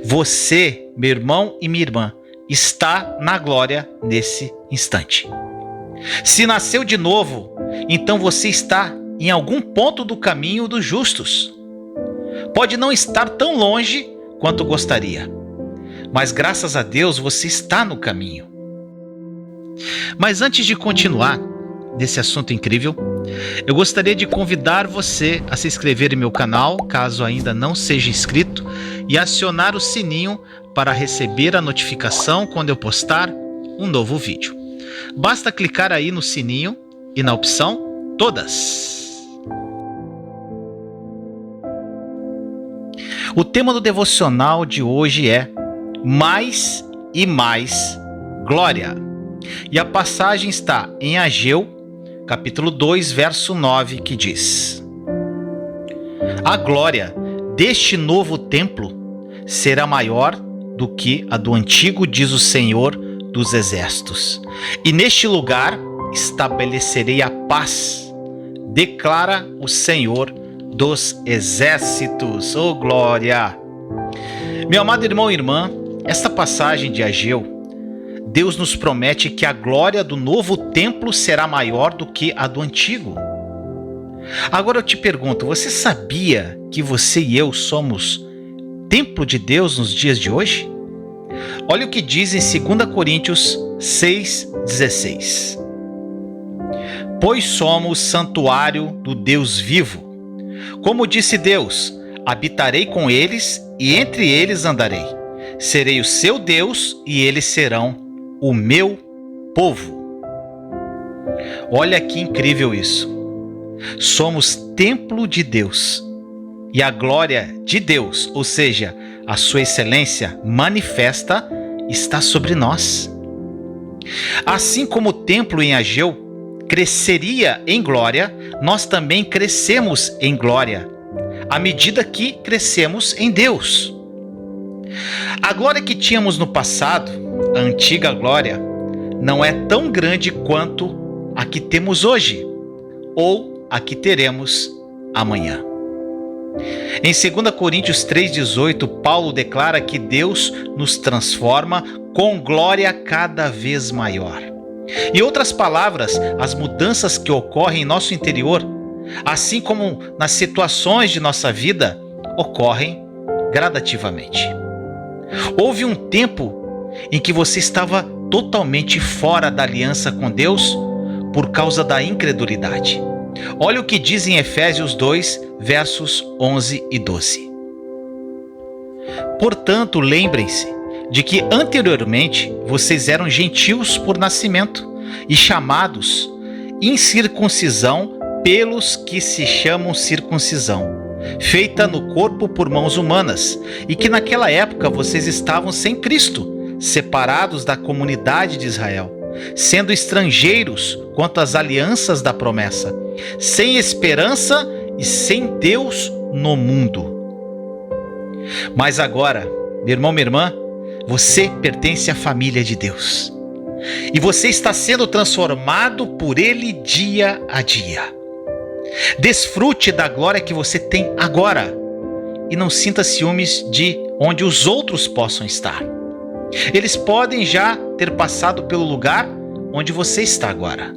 Você, meu irmão e minha irmã, está na glória nesse instante. Se nasceu de novo, então você está em algum ponto do caminho dos justos. Pode não estar tão longe quanto gostaria, mas graças a Deus você está no caminho. Mas antes de continuar nesse assunto incrível, eu gostaria de convidar você a se inscrever em meu canal, caso ainda não seja inscrito, e acionar o sininho para receber a notificação quando eu postar um novo vídeo. Basta clicar aí no sininho e na opção Todas. O tema do devocional de hoje é Mais e Mais Glória. E a passagem está em Ageu, capítulo 2, verso 9, que diz: A glória deste novo templo será maior do que a do antigo, diz o Senhor dos Exércitos. E neste lugar estabelecerei a paz, declara o Senhor dos Exércitos. Oh, glória! Meu amado irmão e irmã, esta passagem de Ageu, Deus nos promete que a glória do novo templo será maior do que a do antigo. Agora eu te pergunto, você sabia que você e eu somos templo de Deus nos dias de hoje? Olha o que diz em 2 Coríntios 6,16. Pois somos santuário do Deus vivo. Como disse Deus, habitarei com eles e entre eles andarei. Serei o seu Deus e eles serão o meu povo. Olha que incrível isso. Somos templo de Deus e a glória de Deus, ou seja, a sua excelência manifesta, está sobre nós. Assim como o templo em Ageu cresceria em glória, nós também crescemos em glória, à medida que crescemos em Deus. A glória que tínhamos no passado, a antiga glória, não é tão grande quanto a que temos hoje, ou a que teremos amanhã. Em 2 Coríntios 3,18, Paulo declara que Deus nos transforma com glória cada vez maior. Em outras palavras, as mudanças que ocorrem em nosso interior, assim como nas situações de nossa vida, ocorrem gradativamente. Houve um tempo em que você estava totalmente fora da aliança com Deus por causa da incredulidade. Olha o que diz em Efésios 2, versos 11 e 12. Portanto, lembrem-se de que anteriormente vocês eram gentios por nascimento e chamados incircuncisão pelos que se chamam circuncisão, feita no corpo por mãos humanas, e que naquela época vocês estavam sem Cristo, separados da comunidade de Israel, sendo estrangeiros quanto às alianças da promessa, sem esperança e sem Deus no mundo. Mas agora, meu irmão, minha irmã, você pertence à família de Deus. E você está sendo transformado por Ele dia a dia. Desfrute da glória que você tem agora e não sinta ciúmes de onde os outros possam estar. Eles podem já ter passado pelo lugar onde você está agora.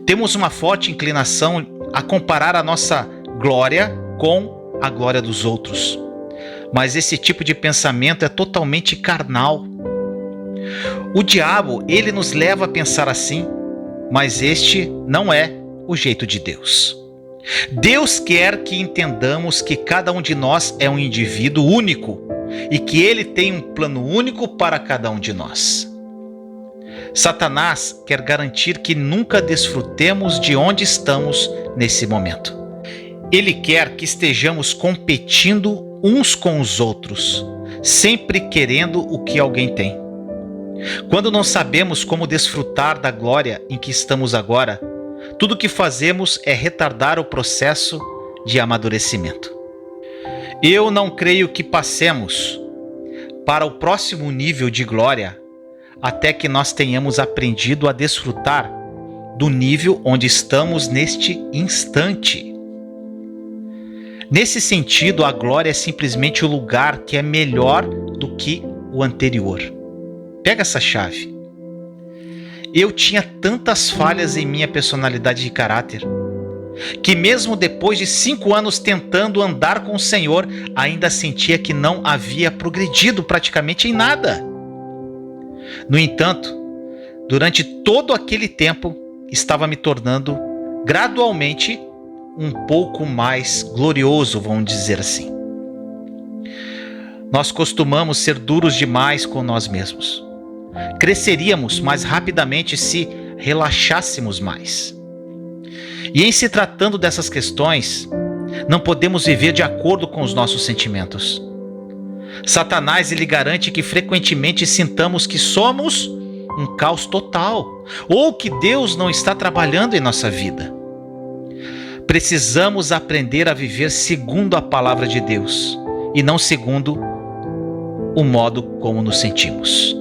Temos uma forte inclinação a comparar a nossa glória com a glória dos outros. Mas esse tipo de pensamento é totalmente carnal. O diabo, ele nos leva a pensar assim, mas este não é o jeito de Deus. Deus quer que entendamos que cada um de nós é um indivíduo único e que Ele tem um plano único para cada um de nós. Satanás quer garantir que nunca desfrutemos de onde estamos nesse momento. Ele quer que estejamos competindo uns com os outros, sempre querendo o que alguém tem. Quando não sabemos como desfrutar da glória em que estamos agora, tudo o que fazemos é retardar o processo de amadurecimento. Eu não creio que passemos para o próximo nível de glória até que nós tenhamos aprendido a desfrutar do nível onde estamos neste instante. Nesse sentido, a glória é simplesmente o lugar que é melhor do que o anterior. Pega essa chave. Eu tinha tantas falhas em minha personalidade e caráter, que mesmo depois de 5 anos tentando andar com o Senhor, ainda sentia que não havia progredido praticamente em nada. No entanto, durante todo aquele tempo, estava me tornando gradualmente um pouco mais glorioso, vamos dizer assim. Nós costumamos ser duros demais com nós mesmos. Cresceríamos mais rapidamente se relaxássemos mais. E em se tratando dessas questões, não podemos viver de acordo com os nossos sentimentos. Satanás lhe garante que frequentemente sintamos que somos um caos total, ou que Deus não está trabalhando em nossa vida. Precisamos aprender a viver segundo a palavra de Deus e não segundo o modo como nos sentimos.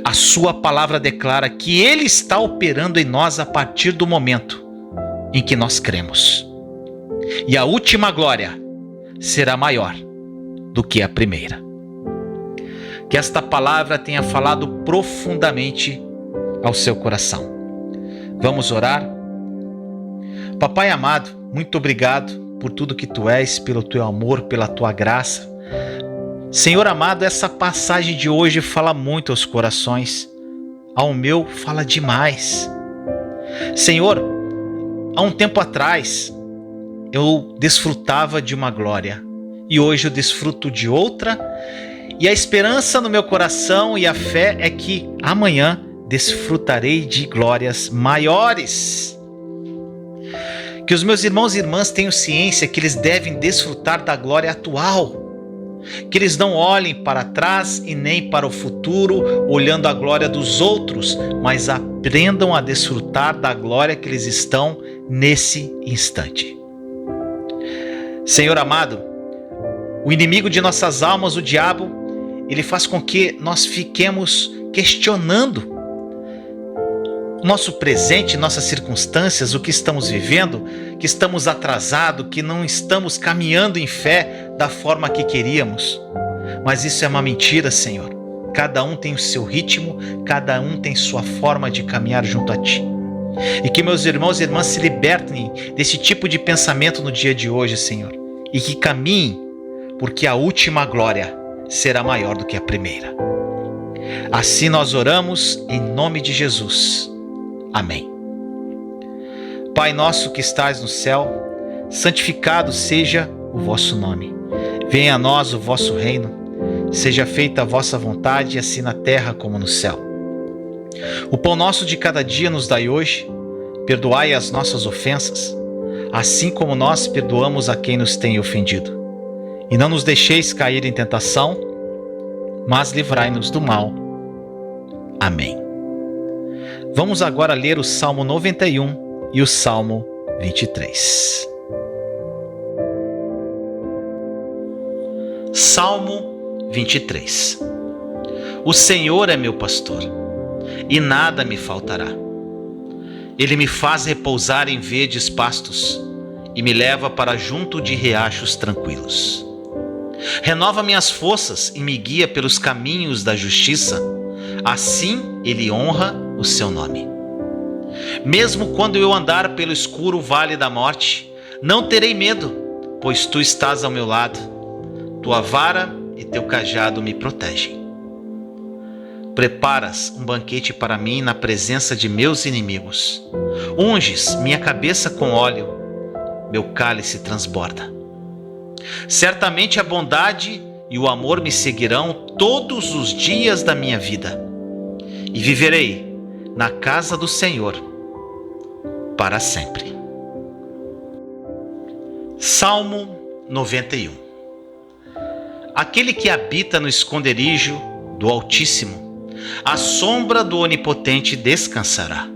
A sua palavra declara que Ele está operando em nós a partir do momento em que nós cremos. E a última glória será maior do que a primeira. Que esta palavra tenha falado profundamente ao seu coração. Vamos orar? Papai amado, muito obrigado por tudo que Tu és, pelo Teu amor, pela Tua graça. Senhor amado, essa passagem de hoje fala muito aos corações. Ao meu fala demais. Senhor, há um tempo atrás eu desfrutava de uma glória e hoje eu desfruto de outra, e a esperança no meu coração e a fé é que amanhã desfrutarei de glórias maiores. Que os meus irmãos e irmãs tenham ciência que eles devem desfrutar da glória atual. Que eles não olhem para trás e nem para o futuro, olhando a glória dos outros, mas aprendam a desfrutar da glória que eles estão nesse instante. Senhor amado, o inimigo de nossas almas, o diabo, ele faz com que nós fiquemos questionando nosso presente, nossas circunstâncias, o que estamos vivendo, que estamos atrasados, que não estamos caminhando em fé da forma que queríamos. Mas isso é uma mentira, Senhor. Cada um tem o seu ritmo, cada um tem sua forma de caminhar junto a Ti. E que meus irmãos e irmãs se libertem desse tipo de pensamento no dia de hoje, Senhor. E que caminhem, porque a última glória será maior do que a primeira. Assim nós oramos em nome de Jesus. Amém. Pai nosso que estás no céu, santificado seja o vosso nome. Venha a nós o vosso reino. Seja feita a vossa vontade, assim na terra como no céu. O pão nosso de cada dia nos dai hoje. Perdoai as nossas ofensas, assim como nós perdoamos a quem nos tem ofendido. E não nos deixeis cair em tentação, mas livrai-nos do mal. Amém. Vamos agora ler o Salmo 91 e o Salmo 23. Salmo 23. O Senhor é meu pastor, e nada me faltará. Ele me faz repousar em verdes pastos, e me leva para junto de riachos tranquilos. Renova minhas forças e me guia pelos caminhos da justiça, assim Ele honra o seu nome. Mesmo quando eu andar pelo escuro vale da morte, não terei medo, pois Tu estás ao meu lado. Tua vara e Teu cajado me protegem. Preparas um banquete para mim na presença de meus inimigos. Unges minha cabeça com óleo, meu cálice transborda. Certamente a bondade e o amor me seguirão todos os dias da minha vida, e viverei na casa do Senhor para sempre. Salmo 91. Aquele que habita no esconderijo do Altíssimo, à sombra do Onipotente descansará.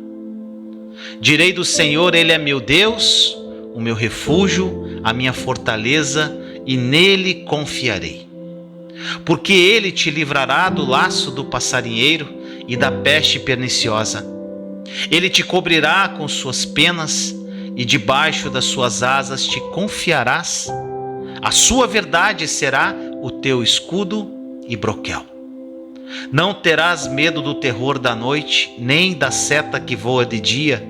Direi do Senhor, Ele é meu Deus, o meu refúgio, a minha fortaleza, e nele confiarei. Porque Ele te livrará do laço do passarinheiro e da peste perniciosa. Ele te cobrirá com suas penas, e debaixo das suas asas te confiarás. A sua verdade será o teu escudo e broquel. Não terás medo do terror da noite, nem da seta que voa de dia,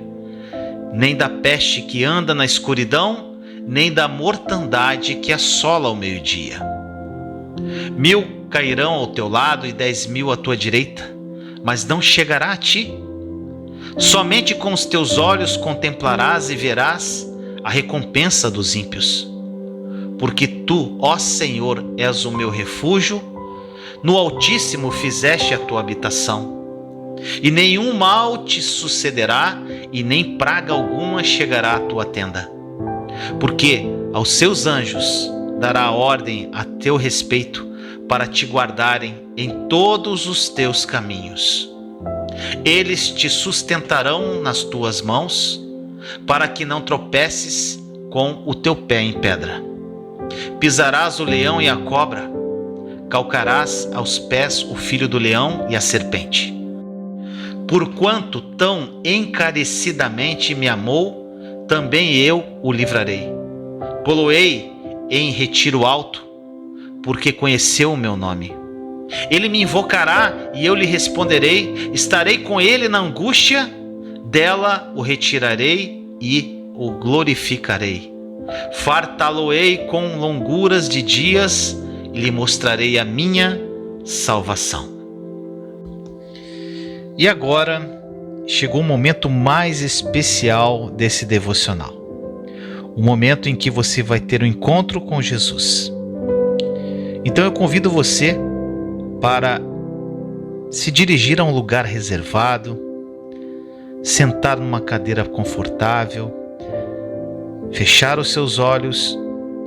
nem da peste que anda na escuridão, nem da mortandade que assola ao meio-dia. 1000 cairão ao teu lado e 10.000 à tua direita, mas não chegará a ti. Somente com os teus olhos contemplarás e verás a recompensa dos ímpios. Porque tu, ó Senhor, és o meu refúgio, no Altíssimo fizeste a tua habitação. E nenhum mal te sucederá, e nem praga alguma chegará à tua tenda. Porque aos seus anjos dará ordem a teu respeito, para te guardarem em todos os teus caminhos. Eles te sustentarão nas tuas mãos, para que não tropeces com o teu pé em pedra. Pisarás o leão e a cobra, calcarás aos pés o filho do leão e a serpente. Porquanto tão encarecidamente me amou, também eu o livrarei. Pô-lo-ei em retiro alto, porque conheceu o meu nome. Ele me invocará e eu lhe responderei. Estarei com ele na angústia, dela o retirarei e o glorificarei. Fartá-lo-ei com longuras de dias e lhe mostrarei a minha salvação. E agora chegou o momento mais especial desse devocional. O momento em que você vai ter um encontro com Jesus. Então eu convido você para se dirigir a um lugar reservado, sentar numa cadeira confortável, fechar os seus olhos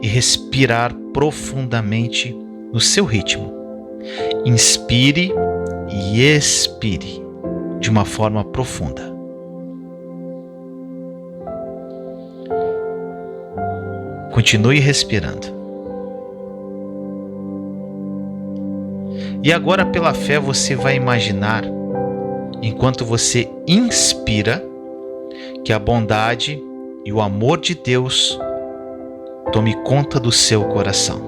e respirar profundamente no seu ritmo. Inspire e expire de uma forma profunda. Continue respirando. E agora, pela fé, você vai imaginar, enquanto você inspira, que a bondade e o amor de Deus tome conta do seu coração.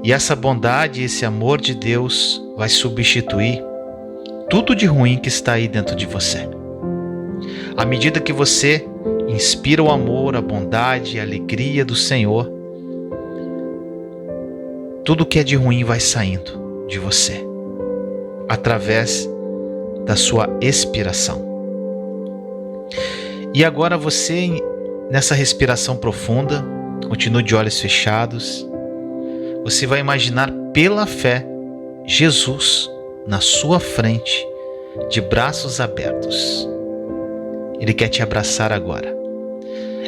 E essa bondade e esse amor de Deus vai substituir tudo de ruim que está aí dentro de você. À medida que você inspira o amor, a bondade e a alegria do Senhor, tudo que é de ruim vai saindo de você, através da sua expiração. E agora você, nessa respiração profunda, continue de olhos fechados, você vai imaginar pela fé Jesus na sua frente, de braços abertos. Ele quer te abraçar agora.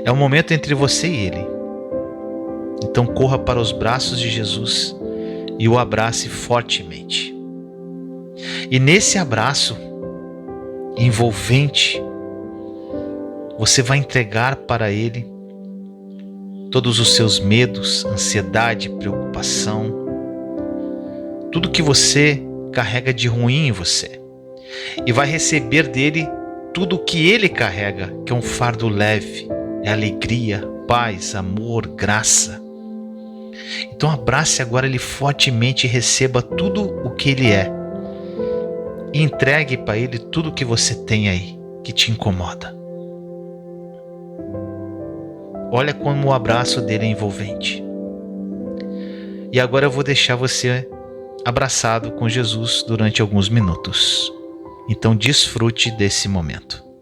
É um momento entre você e Ele. Então corra para os braços de Jesus e o abrace fortemente. E nesse abraço envolvente, você vai entregar para Ele todos os seus medos, ansiedade, preocupação, tudo que você carrega de ruim em você. E vai receber dele tudo o que Ele carrega, que é um fardo leve, é alegria, paz, amor, graça. Então abrace agora Ele fortemente e receba tudo o que Ele é. E entregue para Ele tudo o que você tem aí, que te incomoda. Olha como o abraço dele é envolvente. E agora eu vou deixar você abraçado com Jesus durante alguns minutos. Então desfrute desse momento.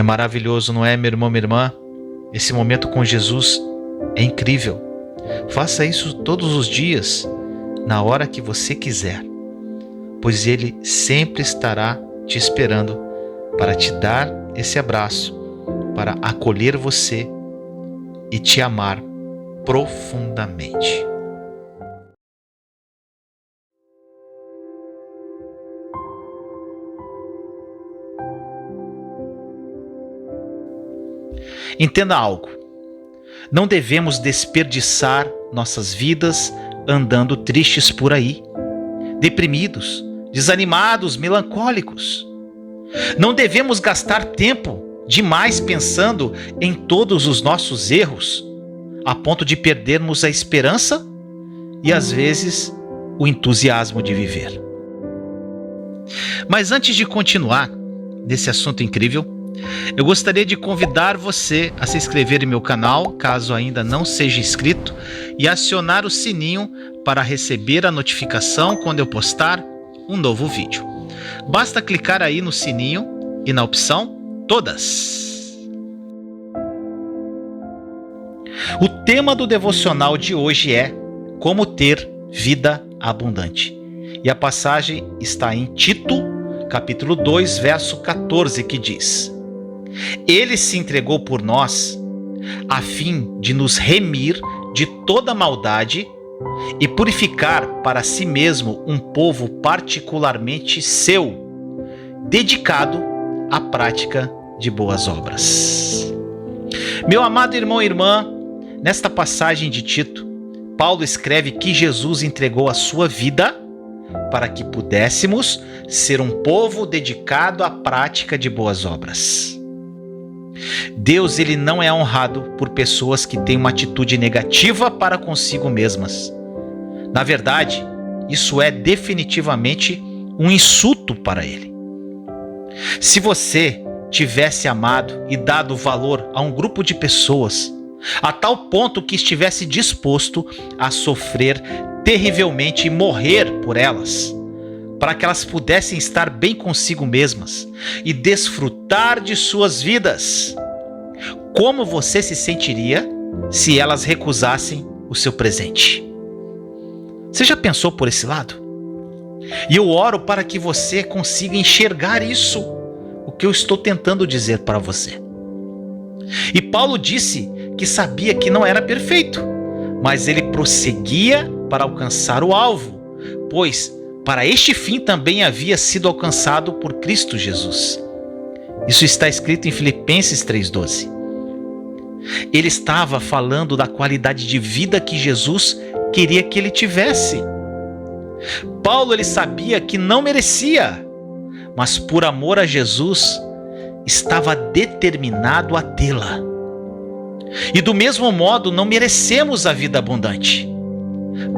É maravilhoso, não é, meu irmão, minha irmã? Esse momento com Jesus é incrível. Faça isso todos os dias, na hora que você quiser, pois Ele sempre estará te esperando para te dar esse abraço, para acolher você e te amar profundamente. Entenda algo. Não devemos desperdiçar nossas vidas andando tristes por aí, deprimidos, desanimados, melancólicos. Não devemos gastar tempo demais pensando em todos os nossos erros, a ponto de perdermos a esperança e, às vezes, o entusiasmo de viver. Mas antes de continuar nesse assunto incrível, eu gostaria de convidar você a se inscrever em meu canal, caso ainda não seja inscrito, e acionar o sininho para receber a notificação quando eu postar um novo vídeo. Basta clicar aí no sininho e na opção Todas. O tema do devocional de hoje é Como ter vida abundante. E a passagem está em Tito, capítulo 2, verso 14, que diz: Ele se entregou por nós, a fim de nos remir de toda maldade e purificar para si mesmo um povo particularmente seu, dedicado à prática de boas obras. Meu amado irmão e irmã, nesta passagem de Tito, Paulo escreve que Jesus entregou a sua vida para que pudéssemos ser um povo dedicado à prática de boas obras. Deus, ele não é honrado por pessoas que têm uma atitude negativa para consigo mesmas. Na verdade, isso é definitivamente um insulto para ele. Se você tivesse amado e dado valor a um grupo de pessoas, a tal ponto que estivesse disposto a sofrer terrivelmente e morrer por elas, para que elas pudessem estar bem consigo mesmas e desfrutar de suas vidas, como você se sentiria se elas recusassem o seu presente? Você já pensou por esse lado? E eu oro para que você consiga enxergar isso, o que eu estou tentando dizer para você. E Paulo disse que sabia que não era perfeito, mas ele prosseguia para alcançar o alvo, pois para este fim também havia sido alcançado por Cristo Jesus. Isso está escrito em Filipenses 3,12. Ele estava falando da qualidade de vida que Jesus queria que ele tivesse. Paulo, ele sabia que não merecia, mas por amor a Jesus, estava determinado a tê-la. E do mesmo modo, não merecemos a vida abundante,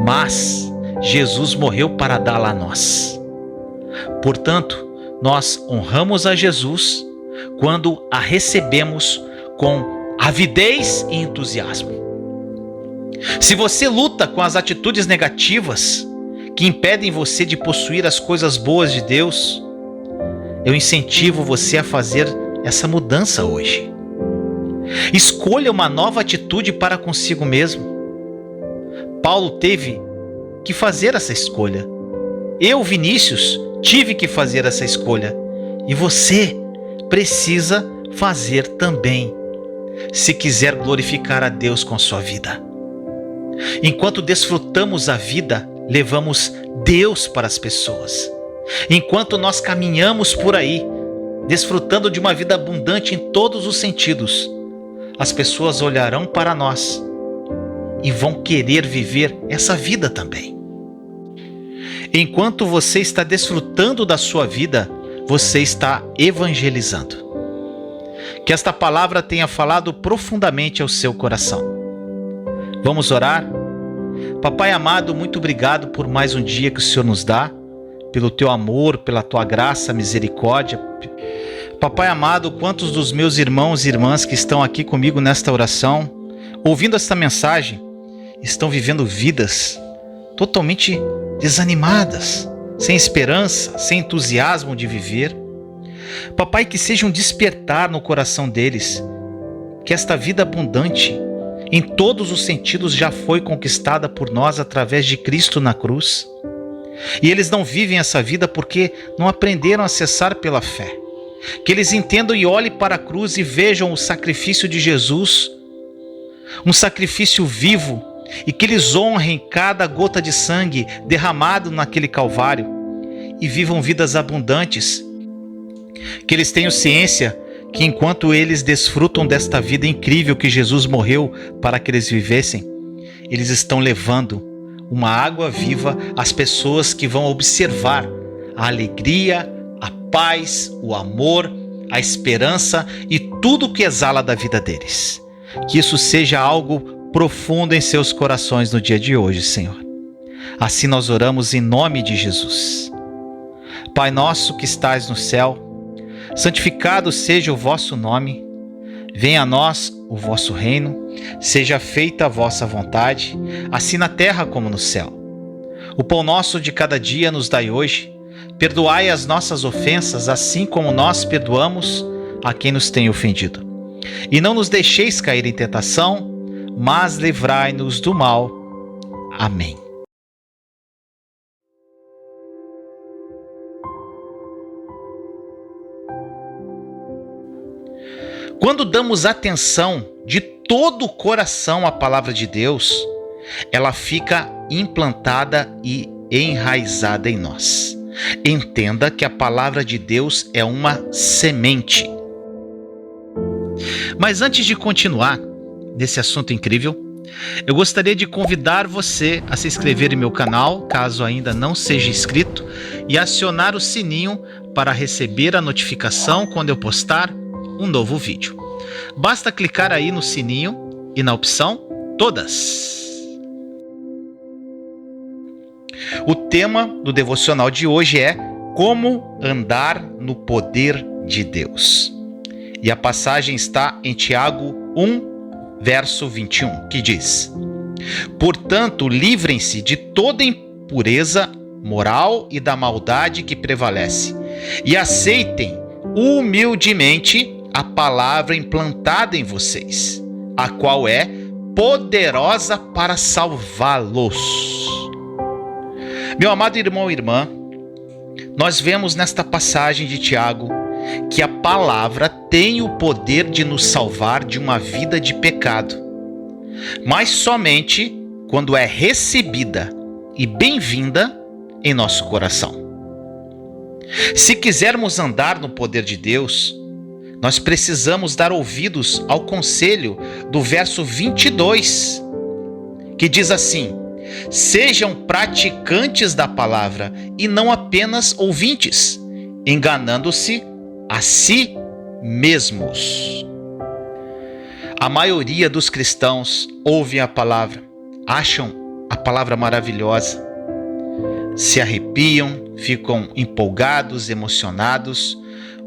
mas Jesus morreu para dá-la a nós. Portanto, nós honramos a Jesus quando a recebemos com avidez e entusiasmo. Se você luta com as atitudes negativas que impedem você de possuir as coisas boas de Deus, eu incentivo você a fazer essa mudança hoje. Escolha uma nova atitude para consigo mesmo. Paulo teve que fazer essa escolha. Eu, Vinícius, tive que fazer essa escolha. E você precisa fazer também, se quiser glorificar a Deus com sua vida. Enquanto desfrutamos a vida, levamos Deus para as pessoas. Enquanto nós caminhamos por aí, desfrutando de uma vida abundante em todos os sentidos, as pessoas olharão para nós e vão querer viver essa vida também. Enquanto você está desfrutando da sua vida, você está evangelizando. Que esta palavra tenha falado profundamente ao seu coração. Vamos orar? Papai amado, muito obrigado por mais um dia que o Senhor nos dá, pelo teu amor, pela tua graça, misericórdia. Papai amado, quantos dos meus irmãos e irmãs que estão aqui comigo nesta oração, ouvindo esta mensagem, estão vivendo vidas totalmente desanimadas, sem esperança, sem entusiasmo de viver. Papai, que seja um despertar no coração deles, que esta vida abundante, em todos os sentidos, já foi conquistada por nós através de Cristo na cruz. E eles não vivem essa vida porque não aprenderam a acessar pela fé. Que eles entendam e olhem para a cruz e vejam o sacrifício de Jesus, um sacrifício vivo, e que eles honrem cada gota de sangue derramado naquele Calvário e vivam vidas abundantes. Que eles tenham ciência que enquanto eles desfrutam desta vida incrível que Jesus morreu para que eles vivessem, eles estão levando uma água viva às pessoas que vão observar a alegria, a paz, o amor, a esperança e tudo que exala da vida deles. Que isso seja algo profundo em seus corações no dia de hoje, Senhor. Assim nós oramos em nome de Jesus. Pai nosso que estais no céu, santificado seja o vosso nome. Venha a nós o vosso reino, seja feita a vossa vontade, assim na terra como no céu. O pão nosso de cada dia nos dai hoje. Perdoai as nossas ofensas, assim como nós perdoamos a quem nos tem ofendido. E não nos deixeis cair em tentação, mas livrai-nos do mal. Amém. Quando damos atenção de todo o coração à palavra de Deus, ela fica implantada e enraizada em nós. Entenda que a palavra de Deus é uma semente. Mas antes de continuar nesse assunto incrível, eu gostaria de convidar você a se inscrever em meu canal, caso ainda não seja inscrito, e acionar o sininho para receber a notificação quando eu postar um novo vídeo. Basta clicar aí no sininho e na opção Todas. O tema do devocional de hoje é Como andar no poder de Deus. E a passagem está em Tiago 1, verso 21, que diz: Portanto, livrem-se de toda impureza moral e da maldade que prevalece, e aceitem humildemente a palavra implantada em vocês, a qual é poderosa para salvá-los. Meu amado irmão e irmã, nós vemos nesta passagem de Tiago que a palavra tem o poder de nos salvar de uma vida de pecado, mas somente quando é recebida e bem-vinda em nosso coração. Se quisermos andar no poder de Deus, nós precisamos dar ouvidos ao conselho do verso 22, que diz assim: Sejam praticantes da palavra e não apenas ouvintes, enganando-se a si mesmos. A maioria dos cristãos ouvem a palavra, acham a palavra maravilhosa, se arrepiam, ficam empolgados, emocionados,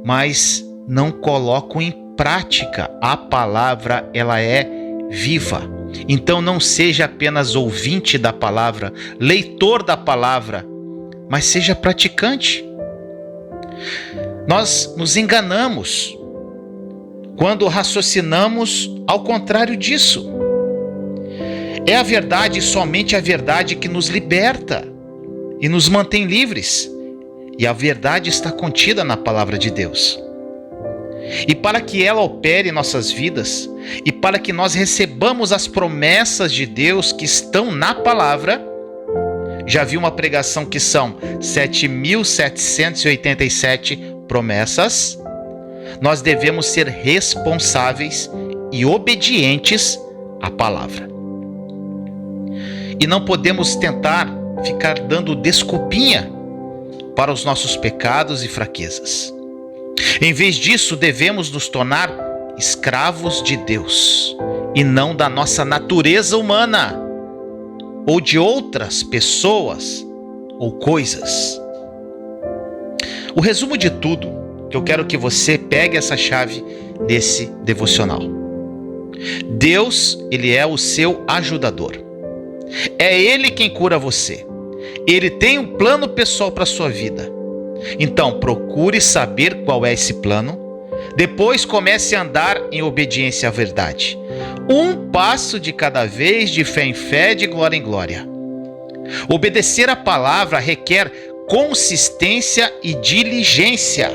mas não colocam em prática. A palavra, ela é viva. Então não seja apenas ouvinte da palavra, leitor da palavra, mas seja praticante. Nós nos enganamos quando raciocinamos ao contrário disso. É a verdade, somente a verdade, que nos liberta e nos mantém livres. E a verdade está contida na palavra de Deus. E para que ela opere em nossas vidas, e para que nós recebamos as promessas de Deus que estão na palavra, já vi uma pregação que são 7.787 promessas, nós devemos ser responsáveis e obedientes à palavra. E não podemos tentar ficar dando desculpinha para os nossos pecados e fraquezas. Em vez disso, devemos nos tornar escravos de Deus e não da nossa natureza humana ou de outras pessoas ou coisas. O resumo de tudo, que eu quero que você pegue essa chave desse devocional. Deus, Ele é o seu ajudador. É Ele quem cura você. Ele tem um plano pessoal para a sua vida. Então, procure saber qual é esse plano. Depois, comece a andar em obediência à verdade. Um passo de cada vez, de fé em fé, de glória em glória. Obedecer a palavra requer consistência e diligência.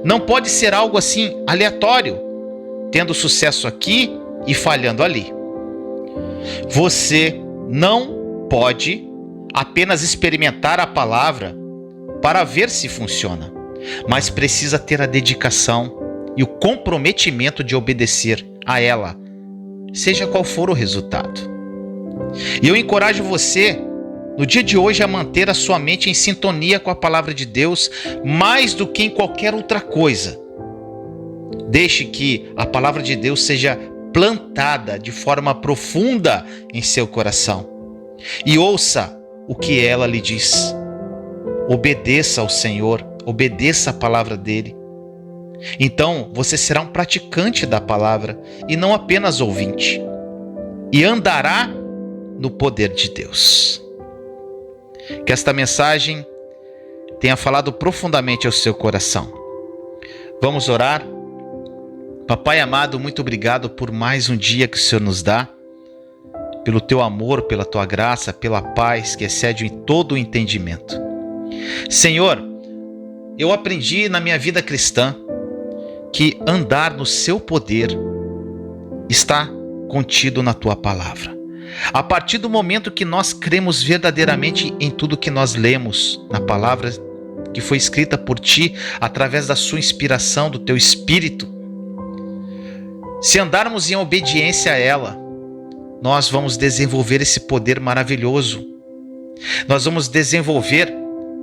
Não pode ser algo assim aleatório, tendo sucesso aqui e falhando ali. Você não pode apenas experimentar a palavra para ver se funciona, mas precisa ter a dedicação e o comprometimento de obedecer a ela, seja qual for o resultado. E eu encorajo você, no dia de hoje, a manter a sua mente em sintonia com a palavra de Deus, mais do que em qualquer outra coisa. Deixe que a palavra de Deus seja plantada de forma profunda em seu coração. E ouça o que ela lhe diz. Obedeça ao Senhor, obedeça a palavra dele. Então você será um praticante da palavra e não apenas ouvinte. E andará no poder de Deus. Que esta mensagem tenha falado profundamente ao seu coração. Vamos orar? Papai amado, muito obrigado por mais um dia que o Senhor nos dá, pelo teu amor, pela tua graça, pela paz que excede em todo o entendimento. Senhor, eu aprendi na minha vida cristã que andar no seu poder está contido na tua palavra. A partir do momento que nós cremos verdadeiramente em tudo que nós lemos na palavra que foi escrita por ti, através da sua inspiração, do teu Espírito, se andarmos em obediência a ela, nós vamos desenvolver esse poder maravilhoso. Nós vamos desenvolver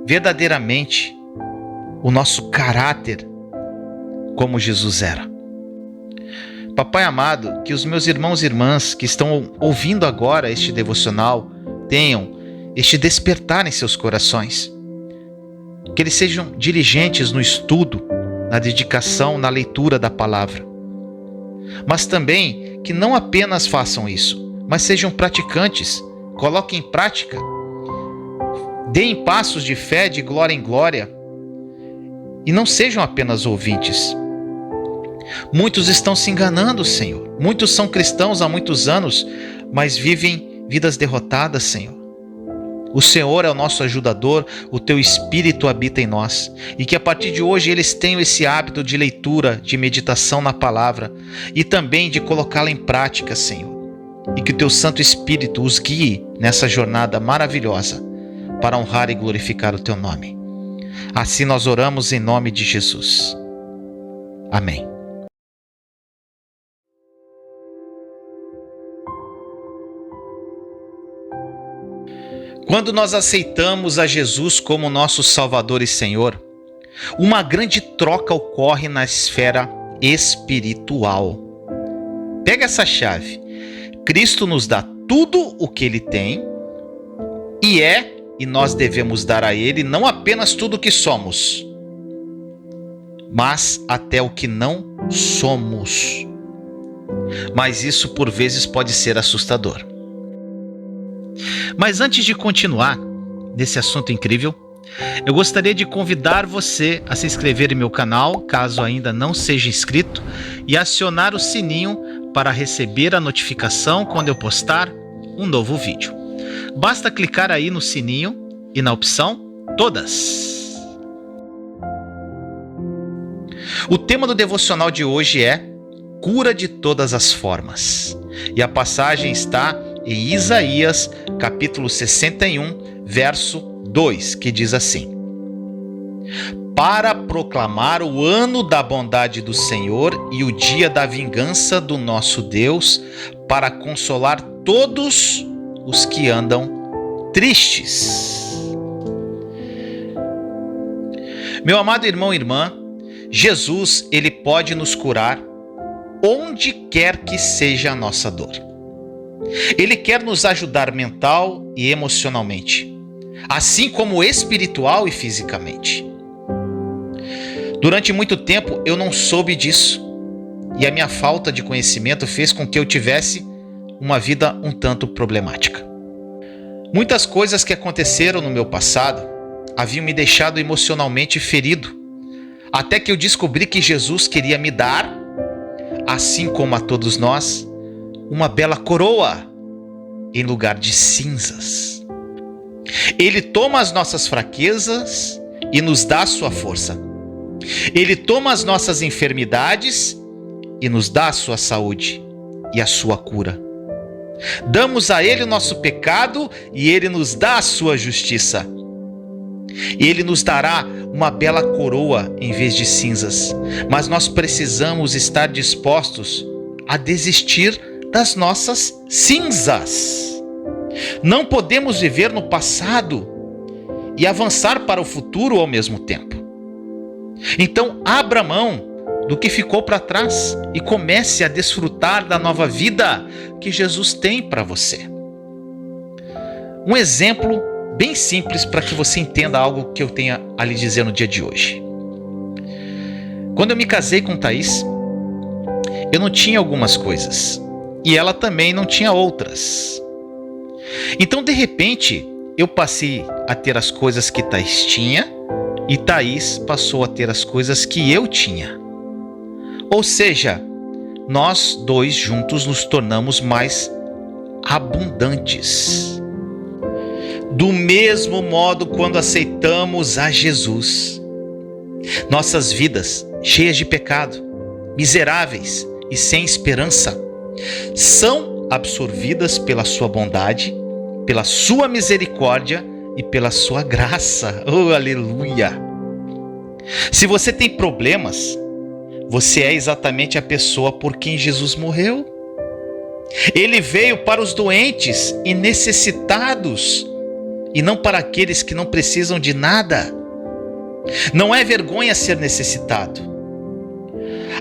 verdadeiramente o nosso caráter como Jesus era. Papai amado, que os meus irmãos e irmãs que estão ouvindo agora este devocional tenham este despertar em seus corações. Que eles sejam diligentes no estudo, na dedicação, na leitura da palavra. Mas também que não apenas façam isso, mas sejam praticantes, coloquem em prática, deem passos de fé de glória em glória e não sejam apenas ouvintes. Muitos estão se enganando, Senhor. Muitos são cristãos há muitos anos, mas vivem vidas derrotadas, Senhor. O Senhor é o nosso ajudador, o teu Espírito habita em nós. E que a partir de hoje eles tenham esse hábito de leitura, de meditação na palavra e também de colocá-la em prática, Senhor. E que o teu Santo Espírito os guie nessa jornada maravilhosa para honrar e glorificar o teu nome. Assim nós oramos em nome de Jesus. Amém. Quando nós aceitamos a Jesus como nosso Salvador e Senhor, uma grande troca ocorre na esfera espiritual. Pega essa chave. Cristo nos dá tudo o que Ele tem e nós devemos dar a Ele não apenas tudo o que somos, mas até o que não somos. Mas isso por vezes pode ser assustador. Mas antes de continuar nesse assunto incrível, eu gostaria de convidar você a se inscrever em meu canal, caso ainda não seja inscrito, e acionar o sininho para receber a notificação quando eu postar um novo vídeo. Basta clicar aí no sininho e na opção Todas. O tema do devocional de hoje é Cura de todas as formas. E a passagem está em Isaías, capítulo 61, verso 2, que diz assim: Para proclamar o ano da bondade do Senhor e o dia da vingança do nosso Deus, para consolar todos os que andam tristes. Meu amado irmão e irmã, Jesus, ele pode nos curar onde quer que seja a nossa dor. Ele quer nos ajudar mental e emocionalmente, assim como espiritual e fisicamente. Durante muito tempo eu não soube disso, e a minha falta de conhecimento fez com que eu tivesse uma vida um tanto problemática. Muitas coisas que aconteceram no meu passado haviam me deixado emocionalmente ferido, até que eu descobri que Jesus queria me dar, assim como a todos nós, uma bela coroa em lugar de cinzas. Ele toma as nossas fraquezas e nos dá a sua força. Ele toma as nossas enfermidades e nos dá a sua saúde e a sua cura. Damos a Ele o nosso pecado e Ele nos dá a sua justiça. Ele nos dará uma bela coroa em vez de cinzas, mas nós precisamos estar dispostos a desistir das nossas cinzas. Não podemos viver no passado e avançar para o futuro ao mesmo tempo. Então, abra mão do que ficou para trás e comece a desfrutar da nova vida que Jesus tem para você. Um exemplo bem simples para que você entenda algo que eu tenha a lhe dizer no dia de hoje. Quando eu me casei com Thaís, eu não tinha algumas coisas e ela também não tinha outras. Então, de repente, eu passei a ter as coisas que Thaís tinha e Thaís passou a ter as coisas que eu tinha. Ou seja, nós dois juntos nos tornamos mais abundantes. Do mesmo modo, quando aceitamos a Jesus, nossas vidas cheias de pecado, miseráveis e sem esperança, são absorvidas pela sua bondade, pela sua misericórdia e pela sua graça. Oh, aleluia! Se você tem problemas, você é exatamente a pessoa por quem Jesus morreu. Ele veio para os doentes e necessitados, e não para aqueles que não precisam de nada. Não é vergonha ser necessitado.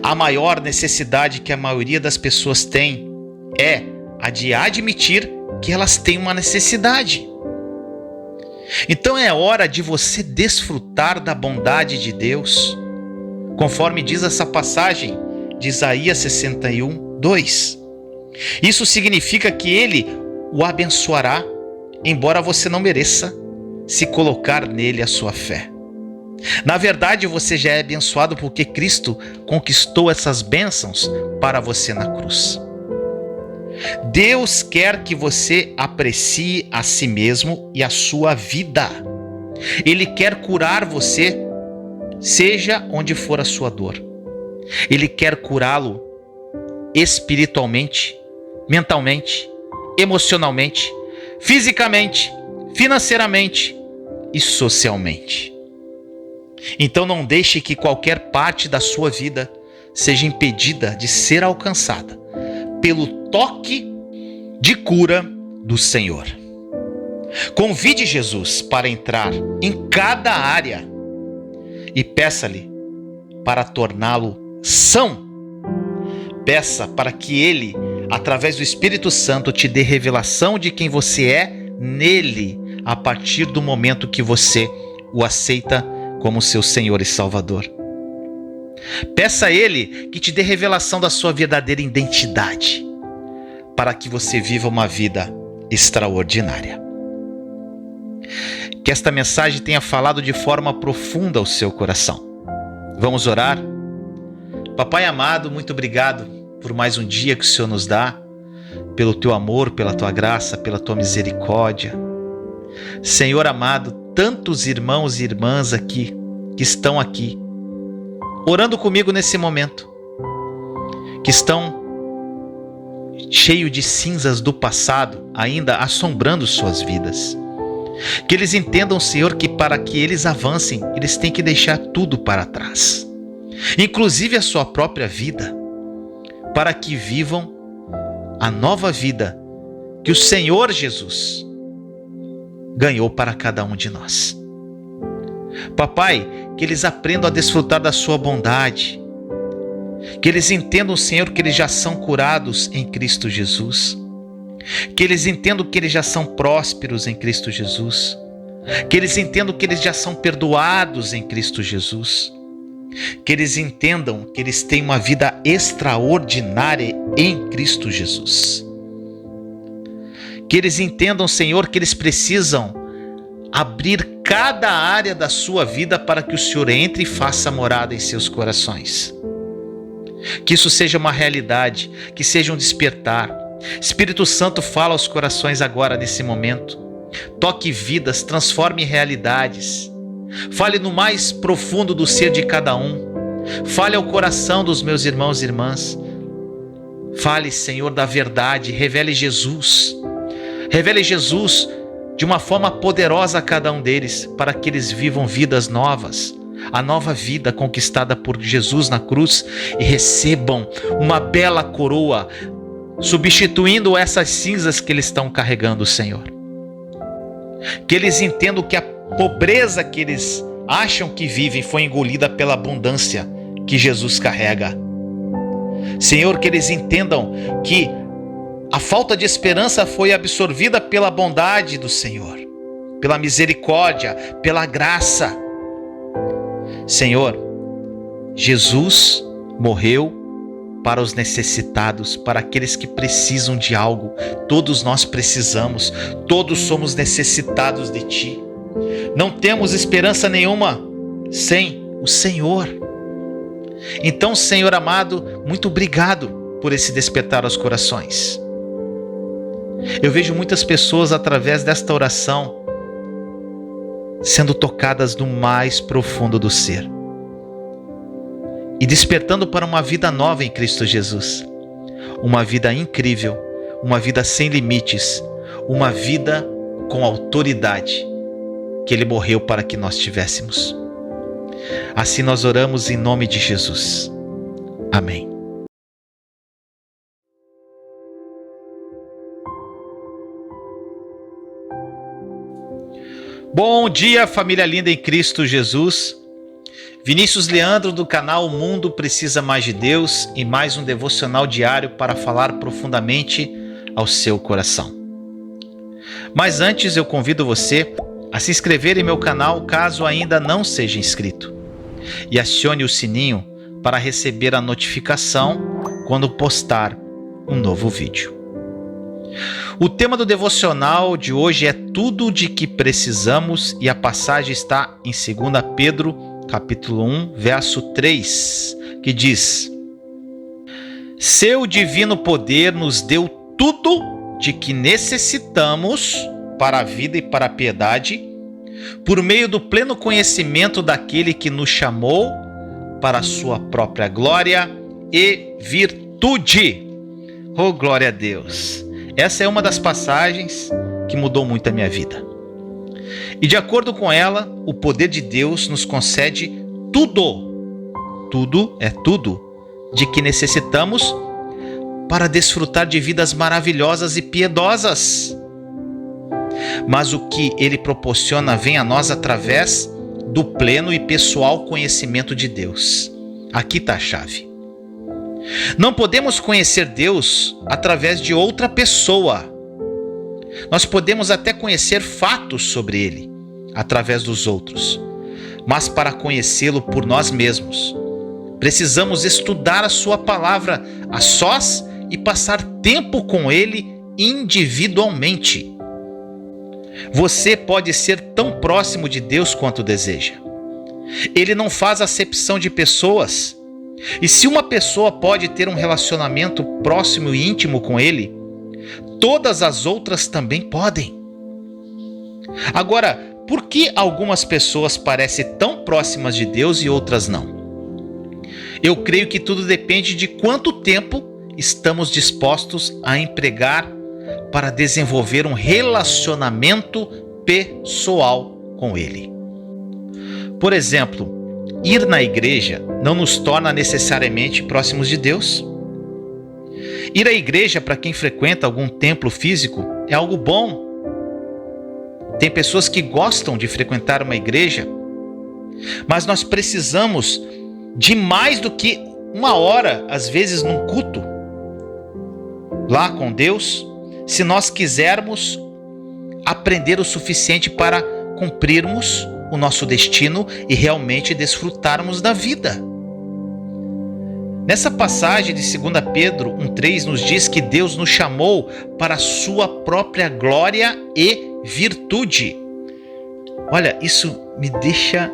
A maior necessidade que a maioria das pessoas tem é a de admitir que elas têm uma necessidade. Então é hora de você desfrutar da bondade de Deus, conforme diz essa passagem de Isaías 61:2. Isso significa que Ele o abençoará, embora você não mereça, se colocar nele a sua fé. Na verdade, você já é abençoado porque Cristo conquistou essas bênçãos para você na cruz. Deus quer que você aprecie a si mesmo e a sua vida. Ele quer curar você, seja onde for a sua dor. Ele quer curá-lo espiritualmente, mentalmente, emocionalmente, fisicamente, financeiramente e socialmente. Então não deixe que qualquer parte da sua vida seja impedida de ser alcançada pelo toque de cura do Senhor. Convide Jesus para entrar em cada área e peça-lhe para torná-lo são. Peça para que Ele, através do Espírito Santo, te dê revelação de quem você é nele, a partir do momento que você o aceita como seu Senhor e Salvador. Peça a Ele que te dê revelação da sua verdadeira identidade, para que você viva uma vida extraordinária. Que esta mensagem tenha falado de forma profunda ao seu coração. Vamos orar? Papai amado, muito obrigado por mais um dia que o Senhor nos dá, pelo teu amor, pela tua graça, pela tua misericórdia. Senhor amado, tantos irmãos e irmãs aqui, que estão aqui, orando comigo nesse momento, que estão cheios de cinzas do passado, ainda assombrando suas vidas. Que eles entendam, Senhor, que para que eles avancem, eles têm que deixar tudo para trás, inclusive a sua própria vida, para que vivam a nova vida que o Senhor Jesus ganhou para cada um de nós. Papai, que eles aprendam a desfrutar da sua bondade, que eles entendam, Senhor, que eles já são curados em Cristo Jesus, que eles entendam que eles já são prósperos em Cristo Jesus, que eles entendam que eles já são perdoados em Cristo Jesus, que eles entendam que eles têm uma vida extraordinária em Cristo Jesus. Que eles entendam, Senhor, que eles precisam abrir cada área da sua vida para que o Senhor entre e faça morada em seus corações. Que isso seja uma realidade, que seja um despertar. Espírito Santo, fala aos corações agora nesse momento. Toque vidas, transforme realidades. Fale no mais profundo do ser de cada um. Fale ao coração dos meus irmãos e irmãs. Fale, Senhor, da verdade. Revele Jesus. Revele Jesus de uma forma poderosa a cada um deles, para que eles vivam vidas novas. A nova vida conquistada por Jesus na cruz, e recebam uma bela coroa, substituindo essas cinzas que eles estão carregando, Senhor. Que eles entendam que a pobreza que eles acham que vivem foi engolida pela abundância que Jesus carrega. Senhor, que eles entendam que a falta de esperança foi absorvida pela bondade do Senhor, pela misericórdia, pela graça. Senhor, Jesus morreu para os necessitados, para aqueles que precisam de algo. Todos nós precisamos, todos somos necessitados de Ti. Não temos esperança nenhuma sem o Senhor. Então, Senhor amado, muito obrigado por esse despertar aos corações. Eu vejo muitas pessoas através desta oração sendo tocadas no mais profundo do ser e despertando para uma vida nova em Cristo Jesus, uma vida incrível, uma vida sem limites, uma vida com autoridade que Ele morreu para que nós tivéssemos. Assim nós oramos em nome de Jesus. Amém. Bom dia, família linda em Cristo Jesus. Vinícius Leandro, do canal O Mundo Precisa Mais de Deus, e mais um devocional diário para falar profundamente ao seu coração. Mas antes eu convido você a se inscrever em meu canal caso ainda não seja inscrito, e acione o sininho para receber a notificação quando postar um novo vídeo. O tema do devocional de hoje é tudo de que precisamos, e a passagem está em 2 Pedro, capítulo 1, verso 3, que diz: Seu divino poder nos deu tudo de que necessitamos para a vida e para a piedade, por meio do pleno conhecimento daquele que nos chamou para a sua própria glória e virtude. Oh, glória a Deus! Essa é uma das passagens que mudou muito a minha vida. E de acordo com ela, o poder de Deus nos concede tudo de que necessitamos para desfrutar de vidas maravilhosas e piedosas. Mas o que Ele proporciona vem a nós através do pleno e pessoal conhecimento de Deus. Aqui está a chave. Não podemos conhecer Deus através de outra pessoa. Nós podemos até conhecer fatos sobre Ele através dos outros, mas para conhecê-lo por nós mesmos, precisamos estudar a Sua palavra a sós e passar tempo com Ele individualmente. Você pode ser tão próximo de Deus quanto deseja. Ele não faz acepção de pessoas. E se uma pessoa pode ter um relacionamento próximo e íntimo com Ele, todas as outras também podem. Agora, por que algumas pessoas parecem tão próximas de Deus e outras não? Eu creio que tudo depende de quanto tempo estamos dispostos a empregar para desenvolver um relacionamento pessoal com Ele. Por exemplo, ir na igreja não nos torna necessariamente próximos de Deus. Ir à igreja, para quem frequenta algum templo físico, é algo bom. Tem pessoas que gostam de frequentar uma igreja, mas nós precisamos de mais do que uma hora, às vezes, num culto lá com Deus, se nós quisermos aprender o suficiente para cumprirmos o nosso destino e realmente desfrutarmos da vida. Nessa passagem de 2 Pedro 1,3 nos diz que Deus nos chamou para a sua própria glória e virtude. Olha, isso me deixa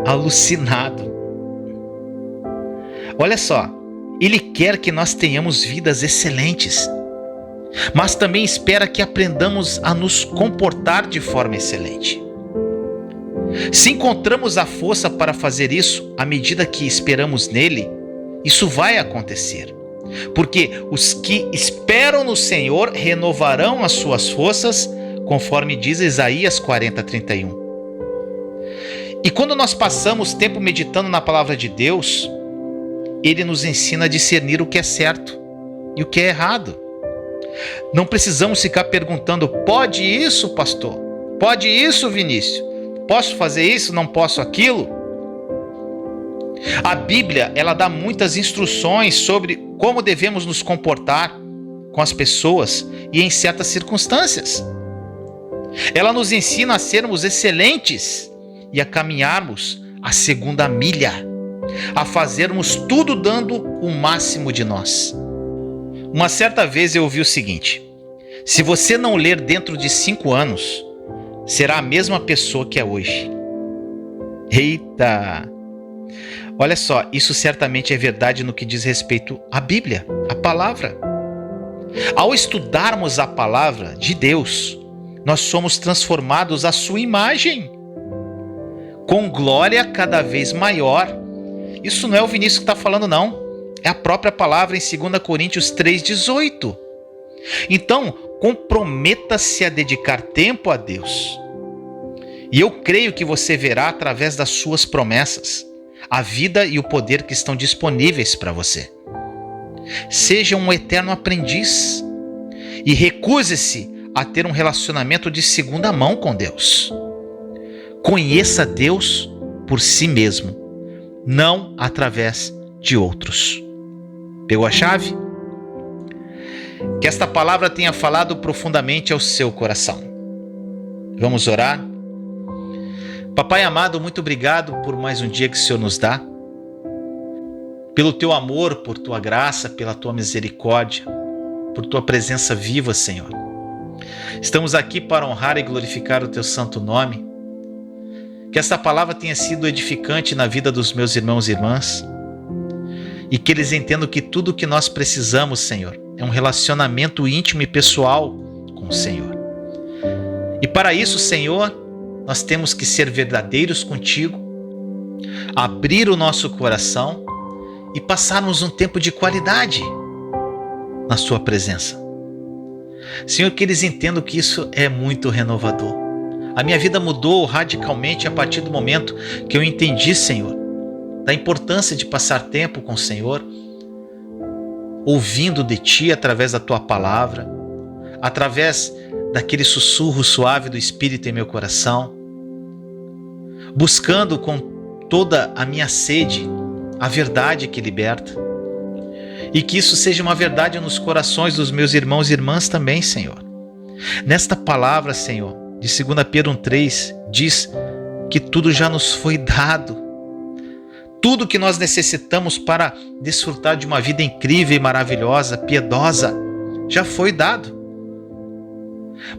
alucinado. Olha só, Ele quer que nós tenhamos vidas excelentes, mas também espera que aprendamos a nos comportar de forma excelente. Se encontramos a força para fazer isso, à medida que esperamos nele, isso vai acontecer. Porque os que esperam no Senhor renovarão as suas forças, conforme diz Isaías 40:31. E quando nós passamos tempo meditando na palavra de Deus, Ele nos ensina a discernir o que é certo e o que é errado. Não precisamos ficar perguntando: pode isso, pastor? Pode isso, Vinícius? Posso fazer isso? Não posso aquilo? A Bíblia, ela dá muitas instruções sobre como devemos nos comportar com as pessoas e em certas circunstâncias. Ela nos ensina a sermos excelentes e a caminharmos a segunda milha, a fazermos tudo dando o máximo de nós. Uma certa vez eu ouvi o seguinte: se você não ler dentro de 5 anos, será a mesma pessoa que é hoje. Eita! Olha só, isso certamente é verdade no que diz respeito à Bíblia, à palavra. Ao estudarmos a palavra de Deus, nós somos transformados à sua imagem, com glória cada vez maior. Isso não é o Vinícius que está falando, não. É a própria palavra em 2 Coríntios 3,18. Então, comprometa-se a dedicar tempo a Deus. E eu creio que você verá através das suas promessas a vida e o poder que estão disponíveis para você. Seja um eterno aprendiz e recuse-se a ter um relacionamento de segunda mão com Deus. Conheça Deus por si mesmo, não através de outros. Pegou a chave? Que esta palavra tenha falado profundamente ao seu coração. Vamos orar? Papai amado, muito obrigado por mais um dia que o Senhor nos dá, pelo teu amor, por tua graça, pela tua misericórdia, por tua presença viva, Senhor. Estamos aqui para honrar e glorificar o teu santo nome. Que esta palavra tenha sido edificante na vida dos meus irmãos e irmãs, e que eles entendam que tudo o que nós precisamos, Senhor, é um relacionamento íntimo e pessoal com o Senhor. E para isso, Senhor, nós temos que ser verdadeiros contigo, abrir o nosso coração e passarmos um tempo de qualidade na sua presença. Senhor, que eles entendam que isso é muito renovador. A minha vida mudou radicalmente a partir do momento que eu entendi, Senhor, da importância de passar tempo com o Senhor, ouvindo de Ti através da Tua palavra, através daquele sussurro suave do Espírito em meu coração, buscando com toda a minha sede a verdade que liberta, e que isso seja uma verdade nos corações dos meus irmãos e irmãs também, Senhor. Nesta palavra, Senhor, de 2 Pedro 1,3, diz que tudo já nos foi dado. Tudo que nós necessitamos para desfrutar de uma vida incrível e maravilhosa, piedosa, já foi dado.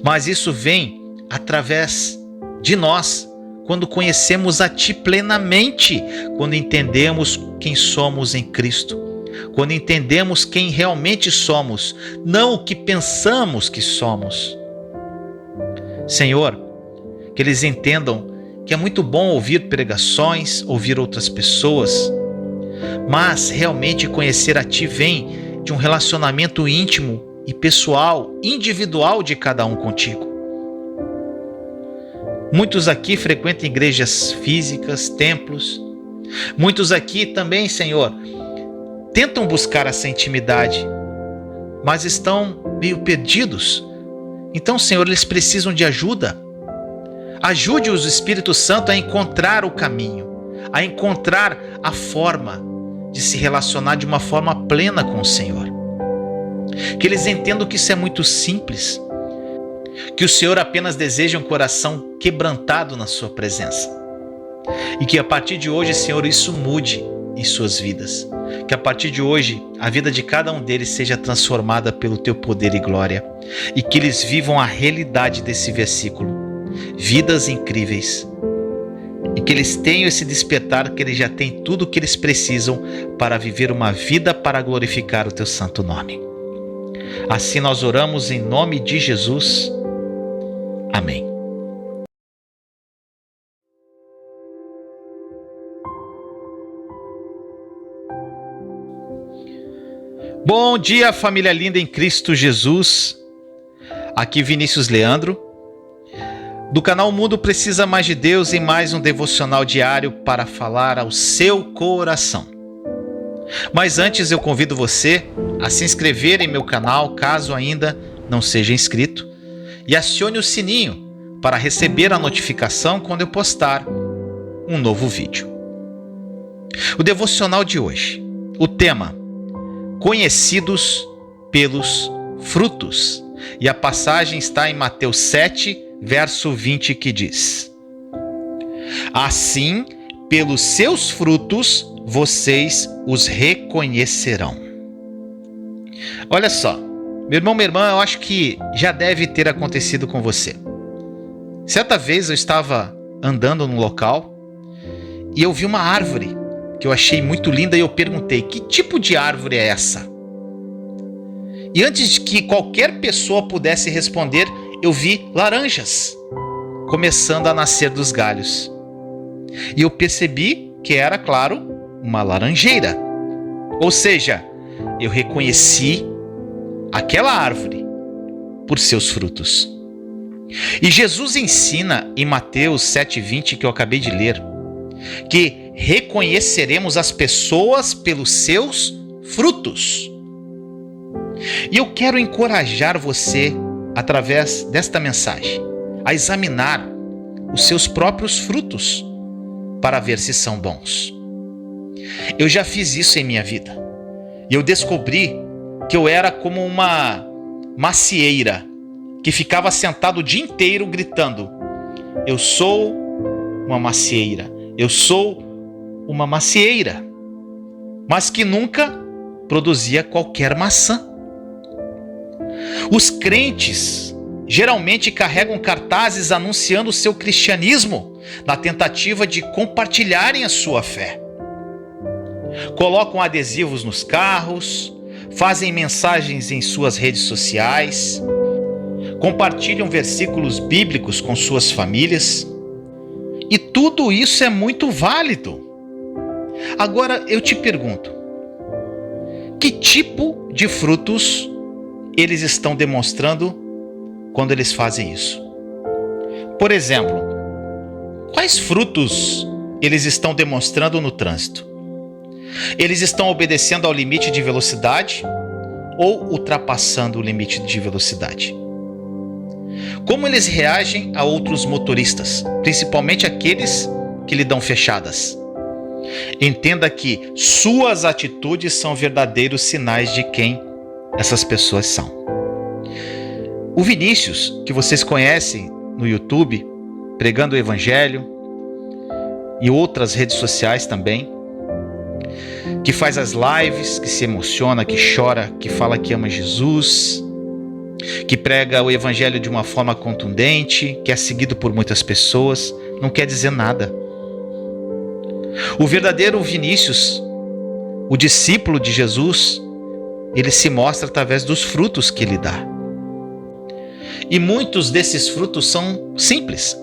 Mas isso vem através de nós, quando conhecemos a Ti plenamente, quando entendemos quem somos em Cristo, quando entendemos quem realmente somos, não o que pensamos que somos. Senhor, que eles entendam que é muito bom ouvir pregações, ouvir outras pessoas, mas realmente conhecer a Ti vem de um relacionamento íntimo e pessoal, individual de cada um contigo. Muitos aqui frequentam igrejas físicas, templos. Muitos aqui também, Senhor, tentam buscar essa intimidade, mas estão meio perdidos. Então, Senhor, eles precisam de ajuda. Ajude-os, Espírito Santo, a encontrar o caminho, a encontrar a forma de se relacionar de uma forma plena com o Senhor. Que eles entendam que isso é muito simples, que o Senhor apenas deseja um coração quebrantado na sua presença. E que a partir de hoje, Senhor, isso mude em suas vidas. Que a partir de hoje, a vida de cada um deles seja transformada pelo Teu poder e glória. E que eles vivam a realidade desse versículo. vidas incríveis. E que eles tenham esse despertar, que eles já têm tudo o que eles precisam para viver uma vida para glorificar o teu santo nome. Assim nós oramos em nome de Jesus. Amém. Bom dia, família linda em Cristo Jesus. Aqui Vinícius Leandro, do canal Mundo Precisa Mais de Deus, em mais um devocional diário para falar ao seu coração. Mas antes eu convido você a se inscrever em meu canal, caso ainda não seja inscrito, e acione o sininho para receber a notificação quando eu postar um novo vídeo. O devocional de hoje, o tema: conhecidos pelos frutos. E a passagem está em Mateus 7, verso 20, que diz: assim, pelos seus frutos, vocês os reconhecerão. Olha só, meu irmão, minha irmã, eu acho que já deve ter acontecido com você. Certa vez eu estava andando num local e eu vi uma árvore que eu achei muito linda e eu perguntei: que tipo de árvore é essa? E antes de que qualquer pessoa pudesse responder, eu vi laranjas começando a nascer dos galhos. E eu percebi que era, claro, uma laranjeira. Ou seja, eu reconheci aquela árvore por seus frutos. E Jesus ensina em Mateus 7,20, que eu acabei de ler, que reconheceremos as pessoas pelos seus frutos. E eu quero encorajar você, através desta mensagem, a examinar os seus próprios frutos para ver se são bons. Eu já fiz isso em minha vida e eu descobri que eu era como uma macieira que ficava sentado o dia inteiro gritando: eu sou uma macieira, eu sou uma macieira, mas que nunca produzia qualquer maçã. Os crentes geralmente carregam cartazes anunciando o seu cristianismo na tentativa de compartilharem a sua fé. Colocam adesivos nos carros, fazem mensagens em suas redes sociais, compartilham versículos bíblicos com suas famílias. E tudo isso é muito válido. Agora eu te pergunto: que tipo de frutos eles estão demonstrando quando eles fazem isso? Por exemplo, quais frutos eles estão demonstrando no trânsito? Eles estão obedecendo ao limite de velocidade ou ultrapassando o limite de velocidade? Como eles reagem a outros motoristas, principalmente aqueles que lhe dão fechadas? Entenda que suas atitudes são verdadeiros sinais de quem essas pessoas são. O Vinícius, que vocês conhecem no YouTube, pregando o Evangelho, e outras redes sociais também, que faz as lives, que se emociona, que chora, que fala que ama Jesus, que prega o Evangelho de uma forma contundente, que é seguido por muitas pessoas, não quer dizer nada. O verdadeiro Vinícius, o discípulo de Jesus, ele se mostra através dos frutos que ele dá. E muitos desses frutos são simples.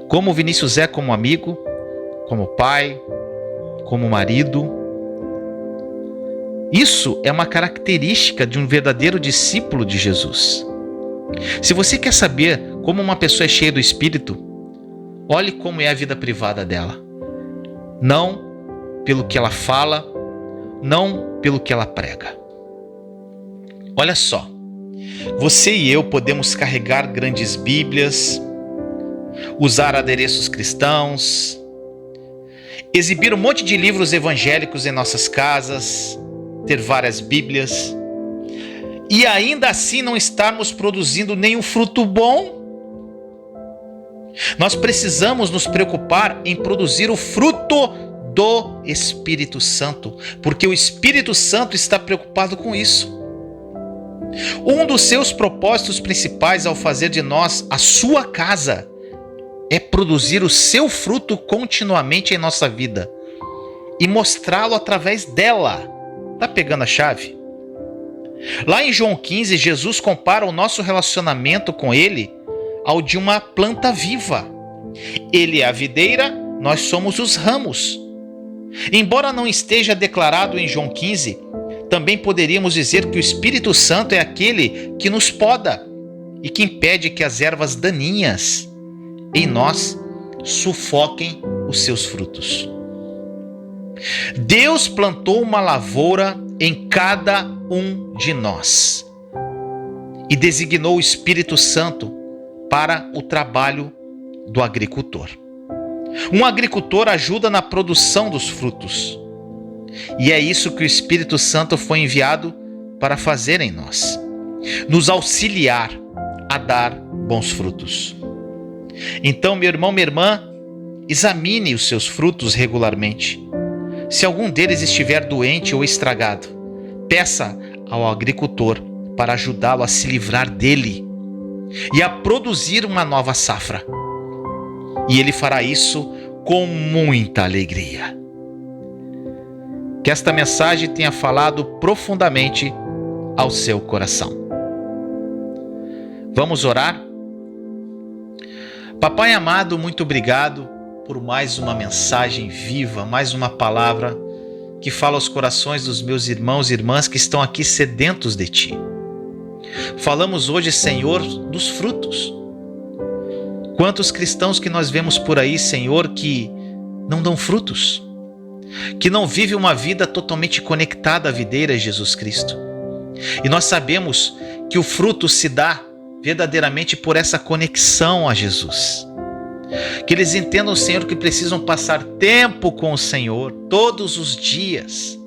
Como Vinícius é como amigo, como pai, como marido. Isso é uma característica de um verdadeiro discípulo de Jesus. Se você quer saber como uma pessoa é cheia do Espírito, olhe como é a vida privada dela. Não pelo que ela fala, não pelo que ela prega. Olha só, você e eu podemos carregar grandes Bíblias, usar adereços cristãos, exibir um monte de livros evangélicos em nossas casas, ter várias Bíblias, e ainda assim não estarmos produzindo nenhum fruto bom. Nós precisamos nos preocupar em produzir o fruto do Espírito Santo, porque o Espírito Santo está preocupado com isso. Um dos seus propósitos principais ao fazer de nós a sua casa é produzir o seu fruto continuamente em nossa vida e mostrá-lo através dela. Tá pegando a chave? Lá em João 15, Jesus compara o nosso relacionamento com Ele ao de uma planta viva. Ele é a videira, nós somos os ramos. Embora não esteja declarado em João 15, também poderíamos dizer que o Espírito Santo é aquele que nos poda e que impede que as ervas daninhas em nós sufoquem os seus frutos. Deus plantou uma lavoura em cada um de nós e designou o Espírito Santo para o trabalho do agricultor. Um agricultor ajuda na produção dos frutos, e é isso que o Espírito Santo foi enviado para fazer em nós, nos auxiliar a dar bons frutos. Então, meu irmão, minha irmã, examine os seus frutos regularmente. Se algum deles estiver doente ou estragado, peça ao agricultor para ajudá-lo a se livrar dele e a produzir uma nova safra. E ele fará isso com muita alegria. Que esta mensagem tenha falado profundamente ao seu coração. Vamos orar? Papai amado, muito obrigado por mais uma mensagem viva, mais uma palavra que fala aos corações dos meus irmãos e irmãs que estão aqui sedentos de Ti. Falamos hoje, Senhor, dos frutos. Quantos cristãos que nós vemos por aí, Senhor, que não dão frutos, que não vivem uma vida totalmente conectada à videira Jesus Cristo. E nós sabemos que o fruto se dá verdadeiramente por essa conexão a Jesus. Que eles entendam, Senhor, que precisam passar tempo com o Senhor todos os dias,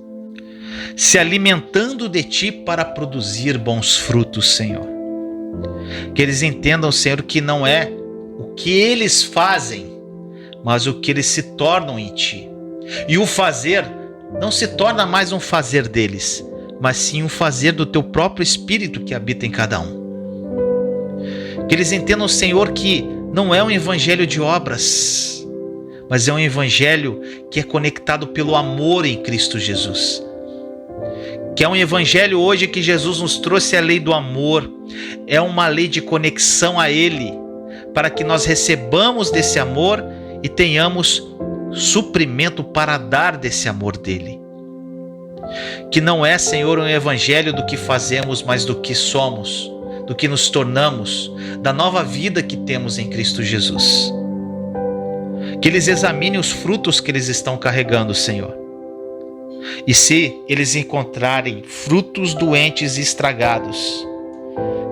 se alimentando de Ti para produzir bons frutos, Senhor. Que eles entendam, Senhor, que não é o que eles fazem, mas o que eles se tornam em Ti. E o fazer não se torna mais um fazer deles, mas sim um fazer do Teu próprio Espírito que habita em cada um. Que eles entendam, Senhor, que não é um evangelho de obras, mas é um evangelho que é conectado pelo amor em Cristo Jesus. Que é um evangelho hoje que Jesus nos trouxe a lei do amor, é uma lei de conexão a Ele, para que nós recebamos desse amor e tenhamos suprimento para dar desse amor dele. Que não é, Senhor, um evangelho do que fazemos, mas do que somos, do que nos tornamos, da nova vida que temos em Cristo Jesus. Que eles examinem os frutos que eles estão carregando, Senhor. E se eles encontrarem frutos doentes e estragados,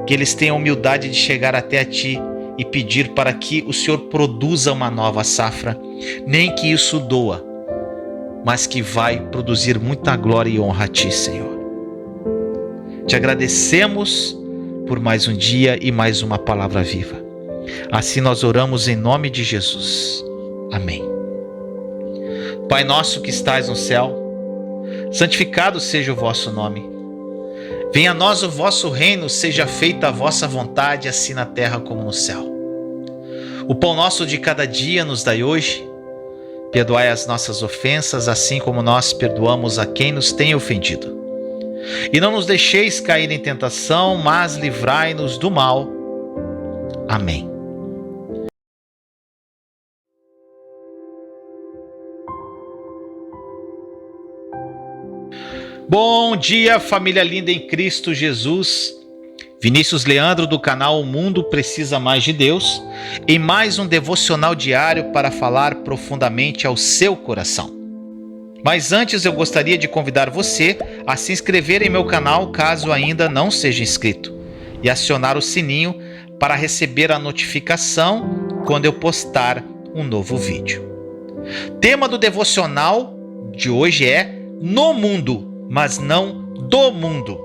que eles tenham humildade de chegar até a Ti e pedir para que o Senhor produza uma nova safra, nem que isso doa, mas que vai produzir muita glória e honra a Ti, Senhor. Te agradecemos por mais um dia e mais uma palavra viva. Assim nós oramos em nome de Jesus. Amém. Pai nosso que estais no céu, santificado seja o vosso nome. Venha a nós o vosso reino, seja feita a vossa vontade, assim na terra como no céu. O pão nosso de cada dia nos dai hoje. Perdoai as nossas ofensas, assim como nós perdoamos a quem nos tem ofendido. E não nos deixeis cair em tentação, mas livrai-nos do mal. Amém. Bom dia, família linda em Cristo Jesus. Vinícius Leandro do canal O Mundo Precisa Mais de Deus, em mais um devocional diário para falar profundamente ao seu coração. Mas antes eu gostaria de convidar você a se inscrever em meu canal caso ainda não seja inscrito e acionar o sininho para receber a notificação quando eu postar um novo vídeo. Tema do devocional de hoje é no mundo, mas não do mundo.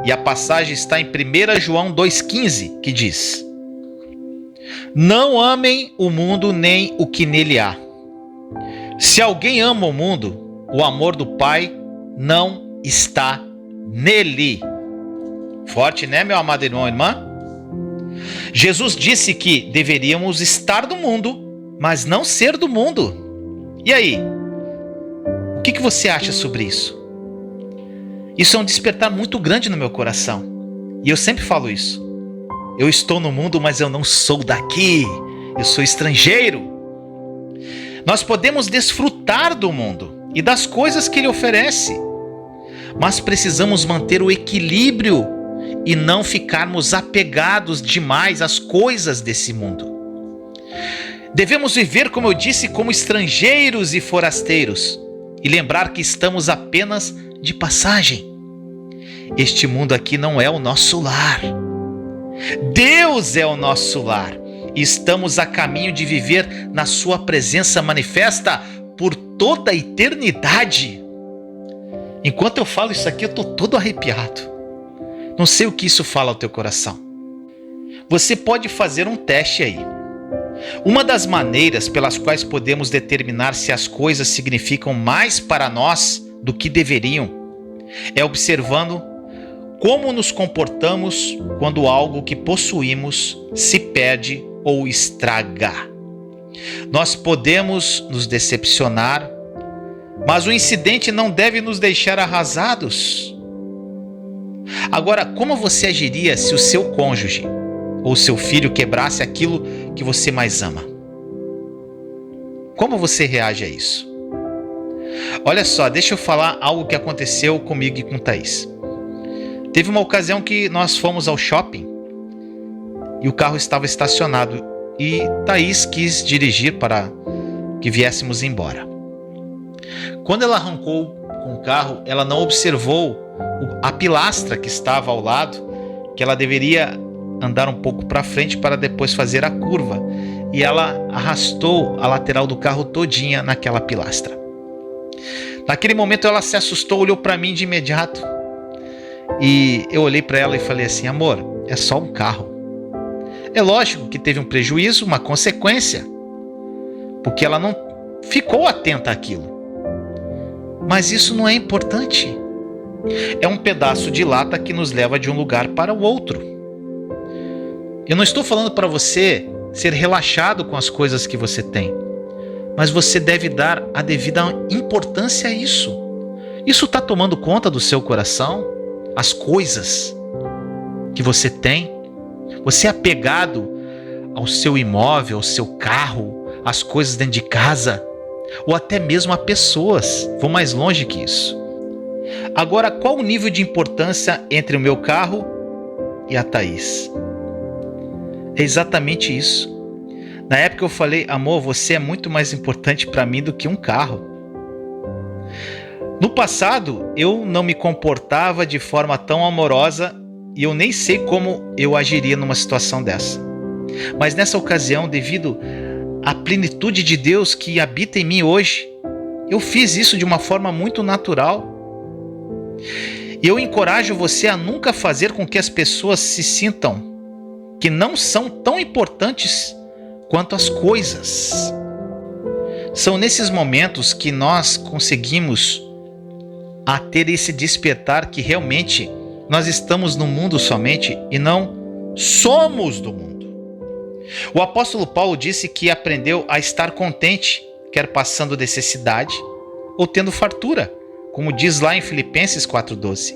E a passagem está em 1 João 2,15, que diz: Não amem o mundo nem o que nele há. Se alguém ama o mundo, o amor do Pai não está nele. Forte, né, meu amado irmão e irmã? Jesus disse que deveríamos estar no mundo, mas não ser do mundo. E aí? O que você acha sobre isso? Isso é um despertar muito grande no meu coração. E eu sempre falo isso. Eu estou no mundo, mas eu não sou daqui. Eu sou estrangeiro. Nós podemos desfrutar do mundo e das coisas que ele oferece, mas precisamos manter o equilíbrio e não ficarmos apegados demais às coisas desse mundo. Devemos viver, como eu disse, como estrangeiros e forasteiros e lembrar que estamos apenas de passagem. Este mundo aqui não é o nosso lar. Deus é o nosso lar e estamos a caminho de viver na sua presença manifesta por toda a eternidade. Enquanto eu falo isso aqui, eu estou todo arrepiado. Não sei o que isso fala ao teu coração. Você pode fazer um teste aí. Uma das maneiras pelas quais podemos determinar se as coisas significam mais para nós do que deveriam é observando como nos comportamos quando algo que possuímos se perde ou estraga. Nós podemos nos decepcionar, mas o incidente não deve nos deixar arrasados. Agora, como você agiria se o seu cônjuge ou seu filho quebrasse aquilo que você mais ama? Como você reage a isso? Olha só, deixa eu falar algo que aconteceu comigo e com Thaís. Teve uma ocasião que nós fomos ao shopping e o carro estava estacionado e Thaís quis dirigir para que viéssemos embora. Quando ela arrancou com o carro, ela não observou a pilastra que estava ao lado, que ela deveria andar um pouco para frente para depois fazer a curva, e ela arrastou a lateral do carro todinha naquela pilastra. Naquele momento ela se assustou, olhou para mim de imediato e eu olhei para ela e falei assim: amor, é só um carro. É lógico que teve um prejuízo, uma consequência, porque ela não ficou atenta àquilo. Mas isso não é importante. É um pedaço de lata que nos leva de um lugar para o outro. Eu não estou falando para você ser relaxado com as coisas que você tem, mas você deve dar a devida importância a isso. Isso está tomando conta do seu coração? As coisas que você tem? Você é apegado ao seu imóvel, ao seu carro, às coisas dentro de casa, ou até mesmo a pessoas? Vou mais longe que isso. Agora, qual o nível de importância entre o meu carro e a Thaís? É exatamente isso. Na época eu falei: amor, você é muito mais importante para mim do que um carro. No passado, eu não me comportava de forma tão amorosa e eu nem sei como eu agiria numa situação dessa. Mas nessa ocasião, devido à plenitude de Deus que habita em mim hoje, eu fiz isso de uma forma muito natural. E eu encorajo você a nunca fazer com que as pessoas se sintam que não são tão importantes quanto as coisas. São nesses momentos que nós conseguimos a ter esse despertar que realmente nós estamos no mundo somente e não somos do mundo. O apóstolo Paulo disse que aprendeu a estar contente, quer passando necessidade ou tendo fartura, como diz lá em Filipenses 4:12.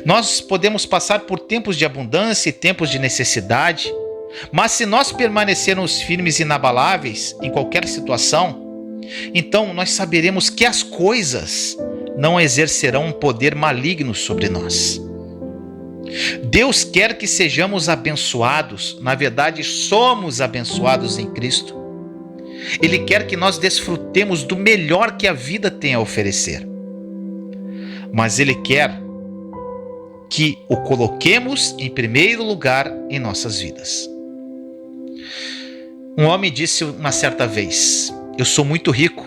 Nós podemos passar por tempos de abundância e tempos de necessidade, mas se nós permanecermos firmes e inabaláveis em qualquer situação, então nós saberemos que as coisas não exercerão um poder maligno sobre nós. Deus quer que sejamos abençoados, na verdade somos abençoados em Cristo. Ele quer que nós desfrutemos do melhor que a vida tem a oferecer. Mas Ele quer que o coloquemos em primeiro lugar em nossas vidas. Um homem disse uma certa vez: eu sou muito rico,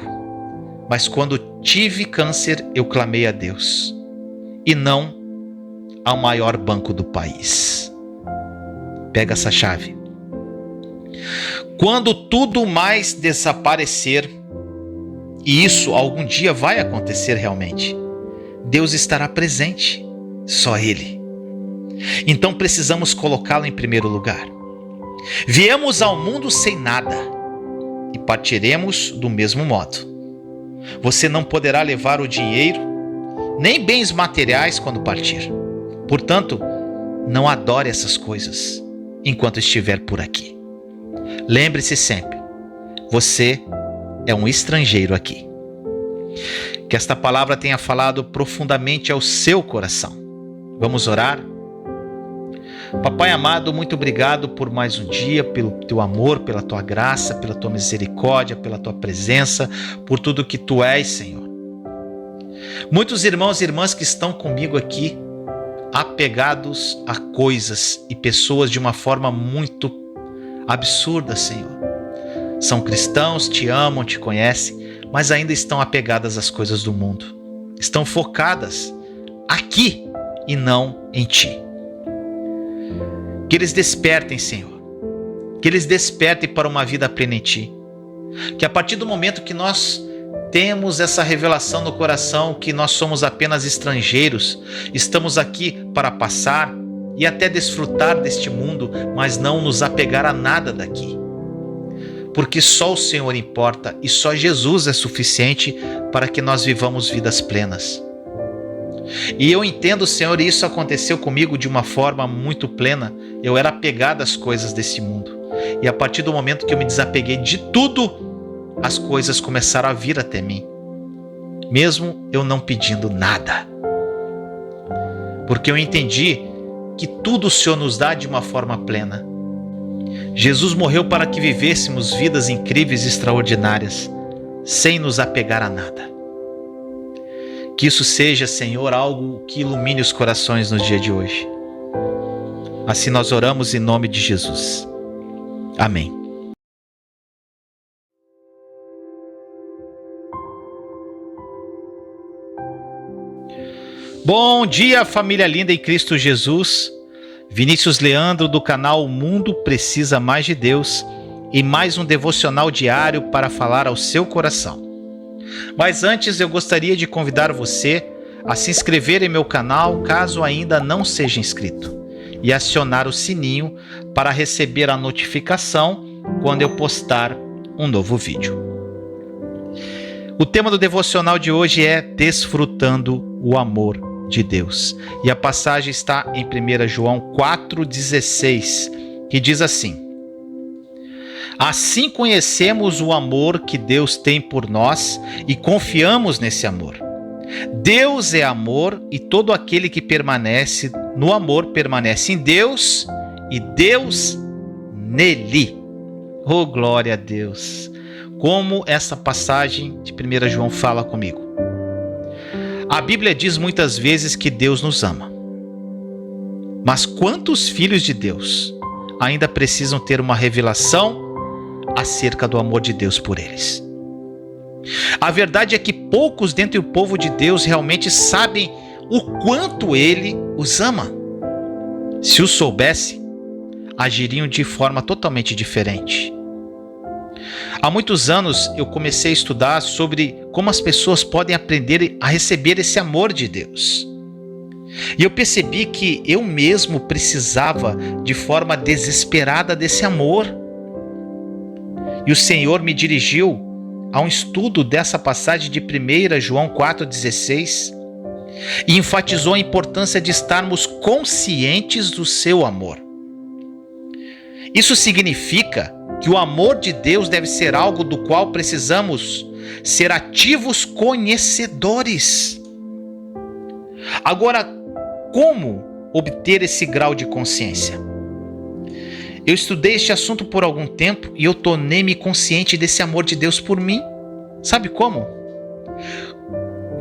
mas quando tive câncer eu clamei a Deus, e não ao maior banco do país. Pega essa chave. Quando tudo mais desaparecer, e isso algum dia vai acontecer realmente, Deus estará presente, só Ele. Então precisamos colocá-lo em primeiro lugar. Viemos ao mundo sem nada e partiremos do mesmo modo. Você não poderá levar o dinheiro, nem bens materiais quando partir. Portanto, não adore essas coisas enquanto estiver por aqui. Lembre-se sempre, você é um estrangeiro aqui. Que esta palavra tenha falado profundamente ao seu coração. Vamos orar? Papai amado, muito obrigado por mais um dia, pelo teu amor, pela tua graça, pela tua misericórdia, pela tua presença, por tudo que tu és, Senhor. Muitos irmãos e irmãs que estão comigo aqui, apegados a coisas e pessoas de uma forma muito absurda, Senhor. São cristãos, te amam, te conhecem, mas ainda estão apegadas às coisas do mundo. Estão focadas aqui e não em ti. Que eles despertem, Senhor. Que eles despertem para uma vida plena em ti. Que a partir do momento que nós temos essa revelação no coração que nós somos apenas estrangeiros, estamos aqui para passar e até desfrutar deste mundo, mas não nos apegar a nada daqui. Porque só o Senhor importa e só Jesus é suficiente para que nós vivamos vidas plenas. E eu entendo, Senhor, e isso aconteceu comigo de uma forma muito plena. Eu era apegado às coisas desse mundo. E a partir do momento que eu me desapeguei de tudo, as coisas começaram a vir até mim. Mesmo eu não pedindo nada. Porque eu entendi que tudo o Senhor nos dá de uma forma plena. Jesus morreu para que vivêssemos vidas incríveis e extraordinárias, sem nos apegar a nada. Que isso seja, Senhor, algo que ilumine os corações no dia de hoje. Assim nós oramos em nome de Jesus. Amém. Bom dia, família linda em Cristo Jesus. Vinícius Leandro do canal O Mundo Precisa Mais de Deus e mais um devocional diário para falar ao seu coração. Mas antes eu gostaria de convidar você a se inscrever em meu canal caso ainda não seja inscrito e acionar o sininho para receber a notificação quando eu postar um novo vídeo. O tema do devocional de hoje é Desfrutando o Amor de Deus. E a passagem está em 1 João 4,16, que diz assim: Assim conhecemos o amor que Deus tem por nós e confiamos nesse amor. Deus é amor e todo aquele que permanece no amor permanece em Deus e Deus nele. Oh, glória a Deus! Como essa passagem de 1 João fala comigo. A Bíblia diz muitas vezes que Deus nos ama. Mas quantos filhos de Deus ainda precisam ter uma revelação acerca do amor de Deus por eles? A verdade é que poucos dentre o povo de Deus realmente sabem o quanto Ele os ama. Se o soubesse, agiriam de forma totalmente diferente. Há muitos anos eu comecei a estudar sobre como as pessoas podem aprender a receber esse amor de Deus. E eu percebi que eu mesmo precisava de forma desesperada desse amor. E o Senhor me dirigiu a um estudo dessa passagem de 1 João 4,16 e enfatizou a importância de estarmos conscientes do seu amor. Isso significa que o amor de Deus deve ser algo do qual precisamos ser ativos conhecedores. Agora, como obter esse grau de consciência? Eu estudei este assunto por algum tempo e eu tornei-me consciente desse amor de Deus por mim. Sabe como?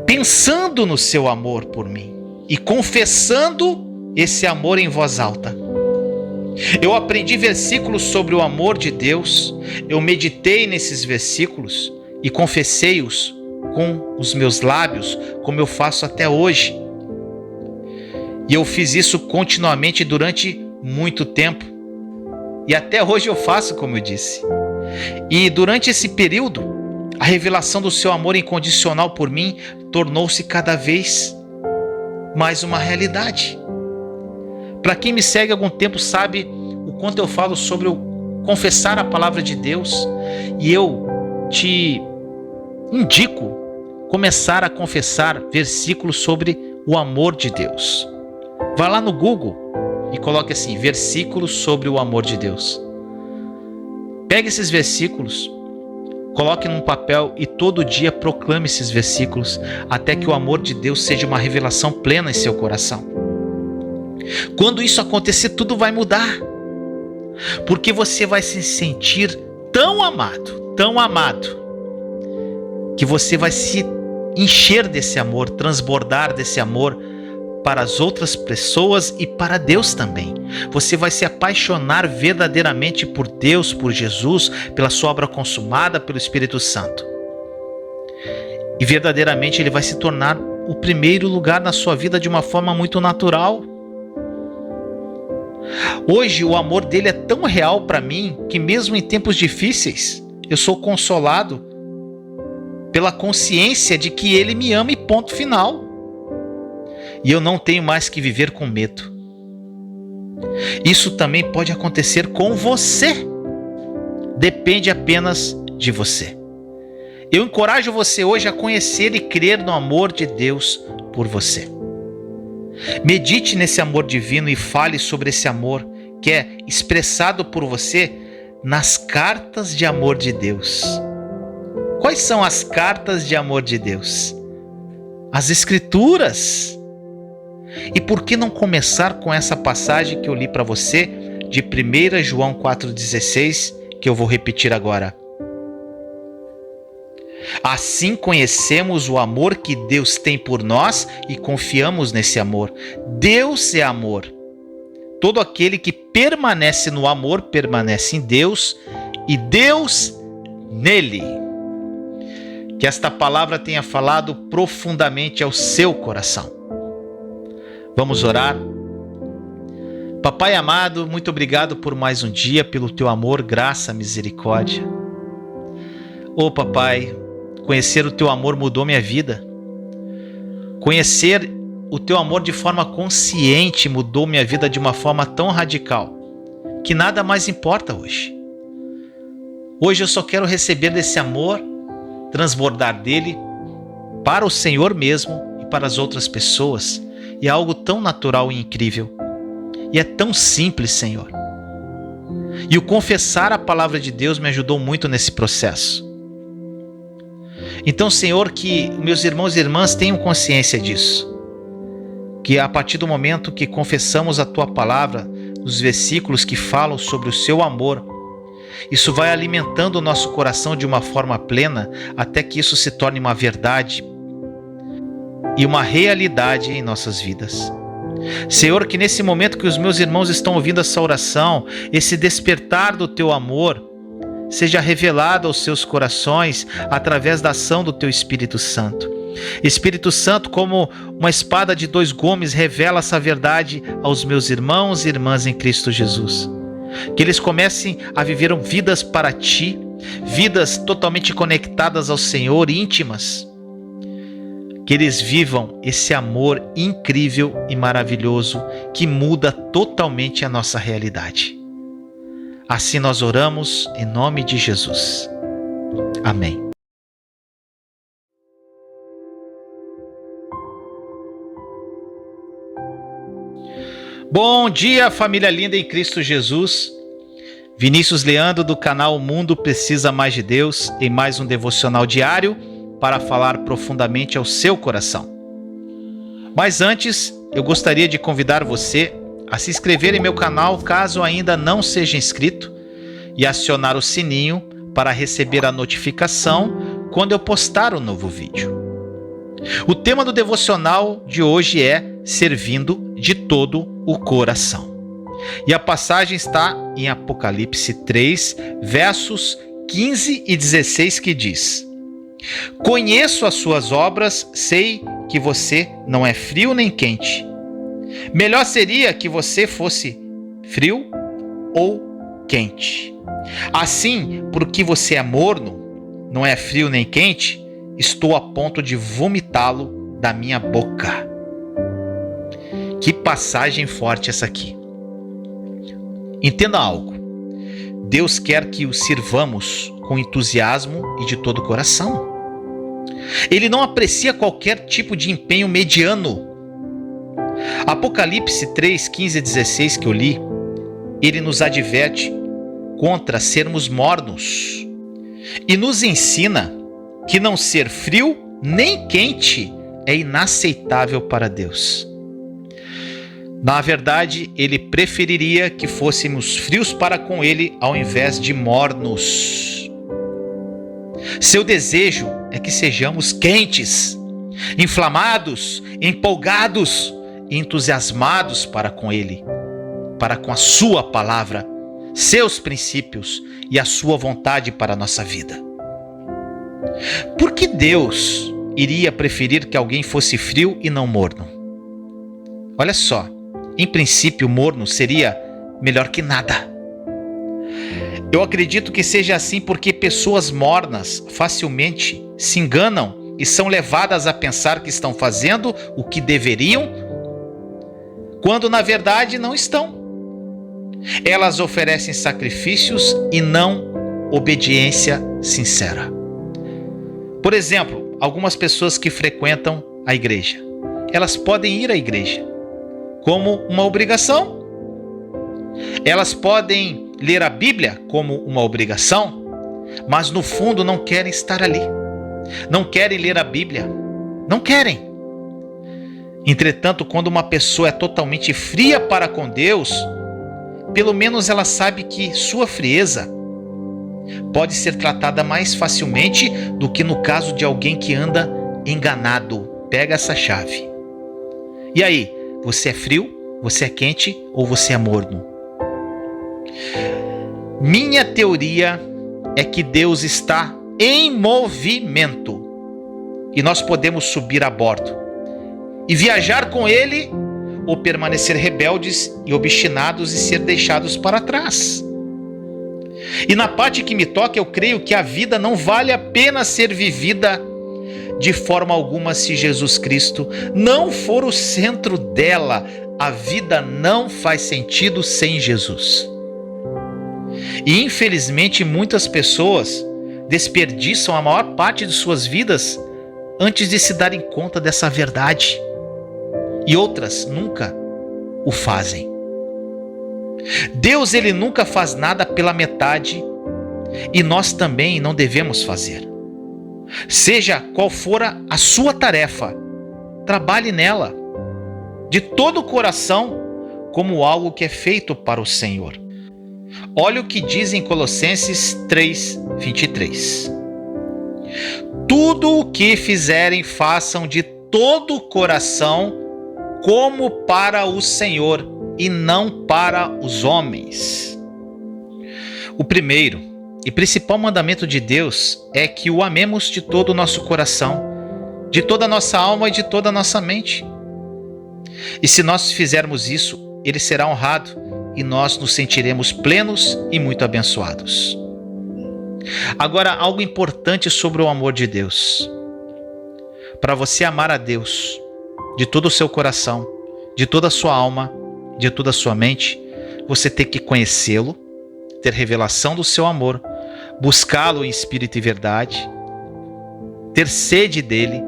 Pensando no seu amor por mim e confessando esse amor em voz alta. Eu aprendi versículos sobre o amor de Deus, eu meditei nesses versículos e confessei-os com os meus lábios, como eu faço até hoje. E eu fiz isso continuamente durante muito tempo. E até hoje eu faço, como eu disse. E durante esse período, a revelação do seu amor incondicional por mim tornou-se cada vez mais uma realidade. Para quem me segue há algum tempo sabe o quanto eu falo sobre confessar a palavra de Deus, e eu te indico começar a confessar versículos sobre o amor de Deus. Vá lá no Google e coloque assim, versículos sobre o amor de Deus. Pegue esses versículos, coloque num papel e todo dia proclame esses versículos até que o amor de Deus seja uma revelação plena em seu coração. Quando isso acontecer, tudo vai mudar, porque você vai se sentir tão amado, que você vai se encher desse amor, transbordar desse amor para as outras pessoas e para Deus também. Você vai se apaixonar verdadeiramente por Deus, por Jesus, pela sua obra consumada, pelo Espírito Santo. E verdadeiramente ele vai se tornar o primeiro lugar na sua vida de uma forma muito natural. Hoje o amor dele é tão real para mim que mesmo em tempos difíceis eu sou consolado pela consciência de que ele me ama e ponto final. E eu não tenho mais que viver com medo. Isso também pode acontecer com você. Depende apenas de você. Eu encorajo você hoje a conhecer e crer no amor de Deus por você. Medite nesse amor divino e fale sobre esse amor que é expressado por você nas cartas de amor de Deus. Quais são as cartas de amor de Deus? As Escrituras. E por que não começar com essa passagem que eu li para você de 1 João 4,16, que eu vou repetir agora? Assim conhecemos o amor que Deus tem por nós e confiamos nesse amor. Deus é amor. Todo aquele que permanece no amor permanece em Deus e Deus nele. Que esta palavra tenha falado profundamente ao seu coração. Vamos orar? Papai amado, muito obrigado por mais um dia, pelo teu amor, graça, misericórdia. Ô papai, conhecer o teu amor mudou minha vida. Conhecer o teu amor de forma consciente mudou minha vida de uma forma tão radical que nada mais importa hoje. Hoje eu só quero receber desse amor, transbordar dele para o Senhor mesmo e para as outras pessoas. E é algo tão natural e incrível. E é tão simples, Senhor. E o confessar a palavra de Deus me ajudou muito nesse processo. Então, Senhor, que meus irmãos e irmãs tenham consciência disso. Que a partir do momento que confessamos a Tua palavra, nos versículos que falam sobre o Seu amor, isso vai alimentando o nosso coração de uma forma plena, até que isso se torne uma verdade e uma realidade em nossas vidas. Senhor, que nesse momento que os meus irmãos estão ouvindo essa oração, esse despertar do Teu amor seja revelado aos seus corações através da ação do Teu Espírito Santo. Espírito Santo, como uma espada de dois gumes, revela essa verdade aos meus irmãos e irmãs em Cristo Jesus. Que eles comecem a viver vidas para Ti, vidas totalmente conectadas ao Senhor, íntimas. Que eles vivam esse amor incrível e maravilhoso que muda totalmente a nossa realidade. Assim nós oramos em nome de Jesus. Amém. Bom dia, família linda em Cristo Jesus. Vinícius Leandro do canal O Mundo Precisa Mais de Deus, em mais um devocional diário para falar profundamente ao seu coração. Mas antes, eu gostaria de convidar você a se inscrever em meu canal caso ainda não seja inscrito e acionar o sininho para receber a notificação quando eu postar um novo vídeo. O tema do devocional de hoje é servindo de todo o coração. E a passagem está em Apocalipse 3, versos 15 e 16, que diz: Conheço as suas obras, sei que você não é frio nem quente. Melhor seria que você fosse frio ou quente. Assim, porque você é morno, não é frio nem quente, estou a ponto de vomitá-lo da minha boca. Que passagem forte essa aqui. Entenda algo. Deus quer que o sirvamos com entusiasmo e de todo o coração. Ele não aprecia qualquer tipo de empenho mediano. Apocalipse 3, 15 e 16 que eu li, ele nos adverte contra sermos mornos e nos ensina que não ser frio nem quente é inaceitável para Deus. Na verdade, ele preferiria que fôssemos frios para com ele ao invés de mornos. Seu desejo é que sejamos quentes, inflamados, empolgados e entusiasmados para com ele, para com a sua palavra, seus princípios e a sua vontade para a nossa vida. Por que Deus iria preferir que alguém fosse frio e não morno? Olha só, em princípio, morno seria melhor que nada. Eu acredito que seja assim porque pessoas mornas facilmente se enganam e são levadas a pensar que estão fazendo o que deveriam, quando na verdade não estão. Elas oferecem sacrifícios e não obediência sincera. Por exemplo, algumas pessoas que frequentam a igreja, elas podem ir à igreja como uma obrigação. Elas podem ler a Bíblia como uma obrigação, mas no fundo não querem estar ali. Não querem ler a Bíblia. Não querem. Entretanto, quando uma pessoa é totalmente fria para com Deus, pelo menos ela sabe que sua frieza pode ser tratada mais facilmente do que no caso de alguém que anda enganado. Pega essa chave. E aí, você é frio, você é quente ou você é morno? Minha teoria é que Deus está em movimento e nós podemos subir a bordo e viajar com Ele ou permanecer rebeldes e obstinados e ser deixados para trás. E na parte que me toca, eu creio que a vida não vale a pena ser vivida de forma alguma se Jesus Cristo não for o centro dela. A vida não faz sentido sem Jesus. E infelizmente muitas pessoas desperdiçam a maior parte de suas vidas antes de se darem conta dessa verdade. E outras nunca o fazem. Deus, ele nunca faz nada pela metade e nós também não devemos fazer. Seja qual for a sua tarefa, trabalhe nela de todo o coração como algo que é feito para o Senhor. Olha o que diz em Colossenses 3:23. Tudo o que fizerem, façam de todo o coração como para o Senhor e não para os homens. O primeiro e principal mandamento de Deus é que o amemos de todo o nosso coração, de toda a nossa alma e de toda a nossa mente. E se nós fizermos isso, Ele será honrado e nós nos sentiremos plenos e muito abençoados. Agora, algo importante sobre o amor de Deus. Para você amar a Deus de todo o seu coração, de toda a sua alma, de toda a sua mente, você tem que conhecê-lo, ter revelação do seu amor, buscá-lo em espírito e verdade, ter sede dele,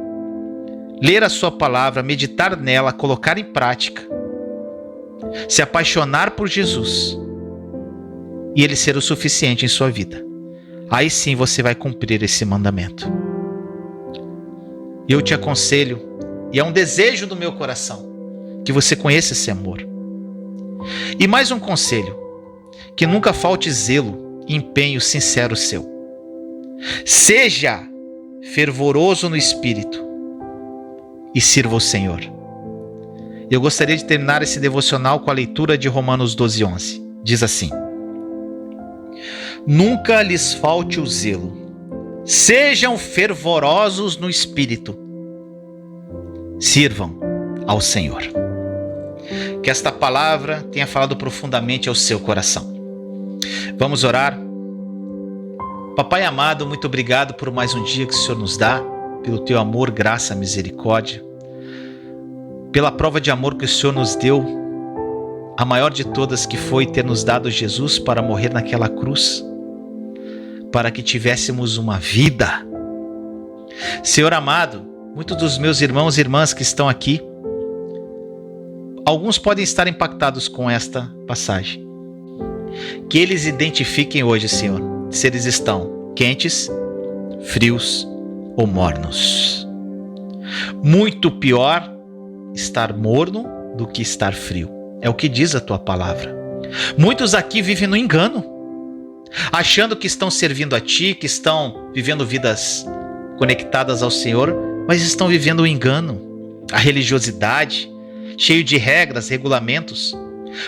ler a sua palavra, meditar nela, colocar em prática, se apaixonar por Jesus e ele ser o suficiente em sua vida. Aí sim você vai cumprir esse mandamento. Eu te aconselho, e é um desejo do meu coração, que você conheça esse amor. E mais um conselho, que nunca falte zelo e empenho sincero seu. Seja fervoroso no espírito e sirva o Senhor. Eu gostaria de terminar esse devocional com a leitura de Romanos 12:11. Diz assim: nunca lhes falte o zelo, sejam fervorosos no espírito, sirvam ao Senhor. Que esta palavra tenha falado profundamente ao seu coração. Vamos orar. Papai amado, muito obrigado por mais um dia que o Senhor nos dá, pelo teu amor, graça, misericórdia, pela prova de amor que o Senhor nos deu a maior de todas, que foi ter nos dado Jesus para morrer naquela cruz, para que tivéssemos uma vida. Senhor amado, muitos dos meus irmãos e irmãs que estão aqui, alguns podem estar impactados com esta passagem. Que eles identifiquem hoje, Senhor, se eles estão quentes, frios ou mornos. Muito pior estar morno do que estar frio. É o que diz a tua palavra. Muitos aqui vivem no engano, achando que estão servindo a ti, que estão vivendo vidas conectadas ao Senhor, mas estão vivendo o engano, a religiosidade, cheio de regras, regulamentos.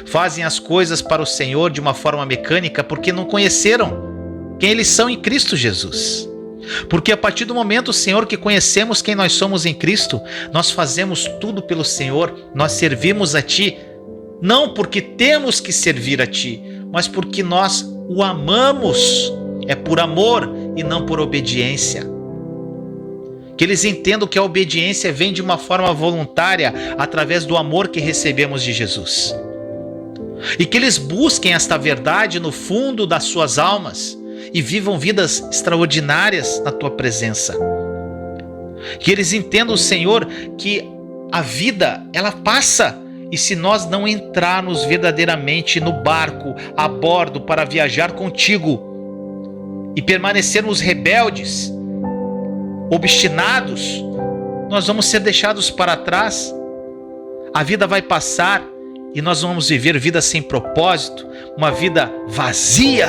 Fazem as coisas para o Senhor de uma forma mecânica porque não conheceram quem eles são em Cristo Jesus. Porque a partir do momento, Senhor, que conhecemos quem nós somos em Cristo, nós fazemos tudo pelo Senhor, nós servimos a Ti, não porque temos que servir a Ti, mas porque nós o amamos. É por amor e não por obediência. Que eles entendam que a obediência vem de uma forma voluntária, através do amor que recebemos de Jesus. E que eles busquem esta verdade no fundo das suas almas e vivam vidas extraordinárias na tua presença. Que eles entendam, Senhor, que a vida, ela passa, e se nós não entrarmos verdadeiramente no barco, a bordo, para viajar contigo e permanecermos rebeldes, obstinados, nós vamos ser deixados para trás. A vida vai passar e nós vamos viver vida sem propósito, uma vida vazia.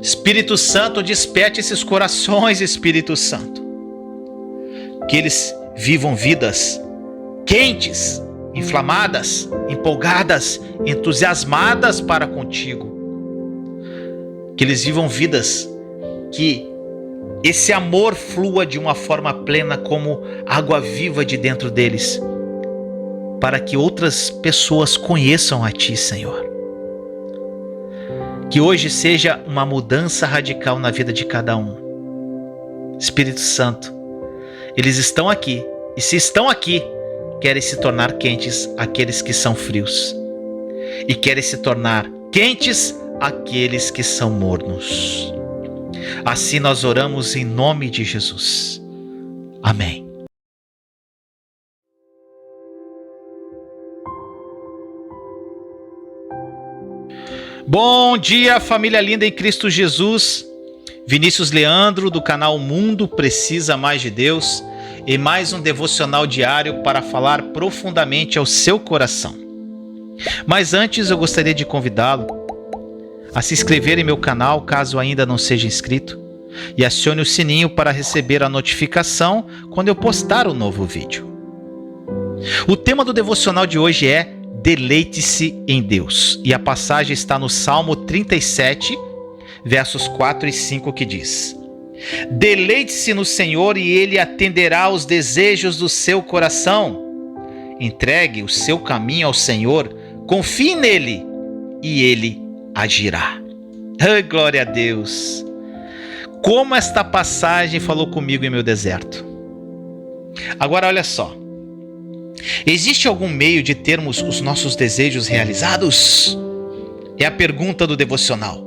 Espírito Santo, desperte esses corações, Espírito Santo. Que eles vivam vidas quentes, inflamadas, empolgadas, entusiasmadas para contigo. Que eles vivam vidas que esse amor flua de uma forma plena como água viva de dentro deles, para que outras pessoas conheçam a Ti, Senhor. Que hoje seja uma mudança radical na vida de cada um. Espírito Santo, eles estão aqui, e se estão aqui, querem se tornar quentes aqueles que são frios, e querem se tornar quentes aqueles que são mornos. Assim nós oramos em nome de Jesus. Amém. Bom dia, família linda em Cristo Jesus. Vinícius Leandro, do canal Mundo Precisa Mais de Deus, e mais um devocional diário para falar profundamente ao seu coração. Mas antes eu gostaria de convidá-lo a se inscrever em meu canal, caso ainda não seja inscrito, e acione o sininho para receber a notificação quando eu postar um novo vídeo. O tema do devocional de hoje é Deleite-se em Deus, e a passagem está no Salmo 37, versos 4 e 5, que diz: Deleite-se no Senhor e Ele atenderá aos desejos do seu coração. Entregue o seu caminho ao Senhor, confie nele e Ele agirá. Oh, glória a Deus! Como esta passagem falou comigo em meu deserto. Agora olha só. Existe algum meio de termos os nossos desejos realizados? É a pergunta do devocional.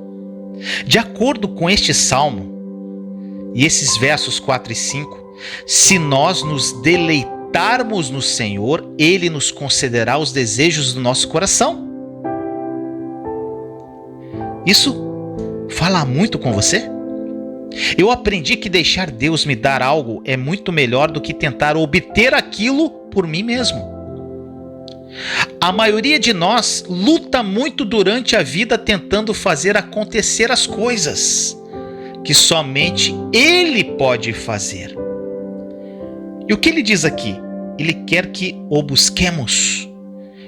De acordo com este salmo e esses versos 4 e 5, se nós nos deleitarmos no Senhor, Ele nos concederá os desejos do nosso coração. Isso fala muito com você? Eu aprendi que deixar Deus me dar algo é muito melhor do que tentar obter aquilo por mim mesmo. A maioria de nós luta muito durante a vida tentando fazer acontecer as coisas que somente Ele pode fazer. E o que ele diz aqui? Ele quer que o busquemos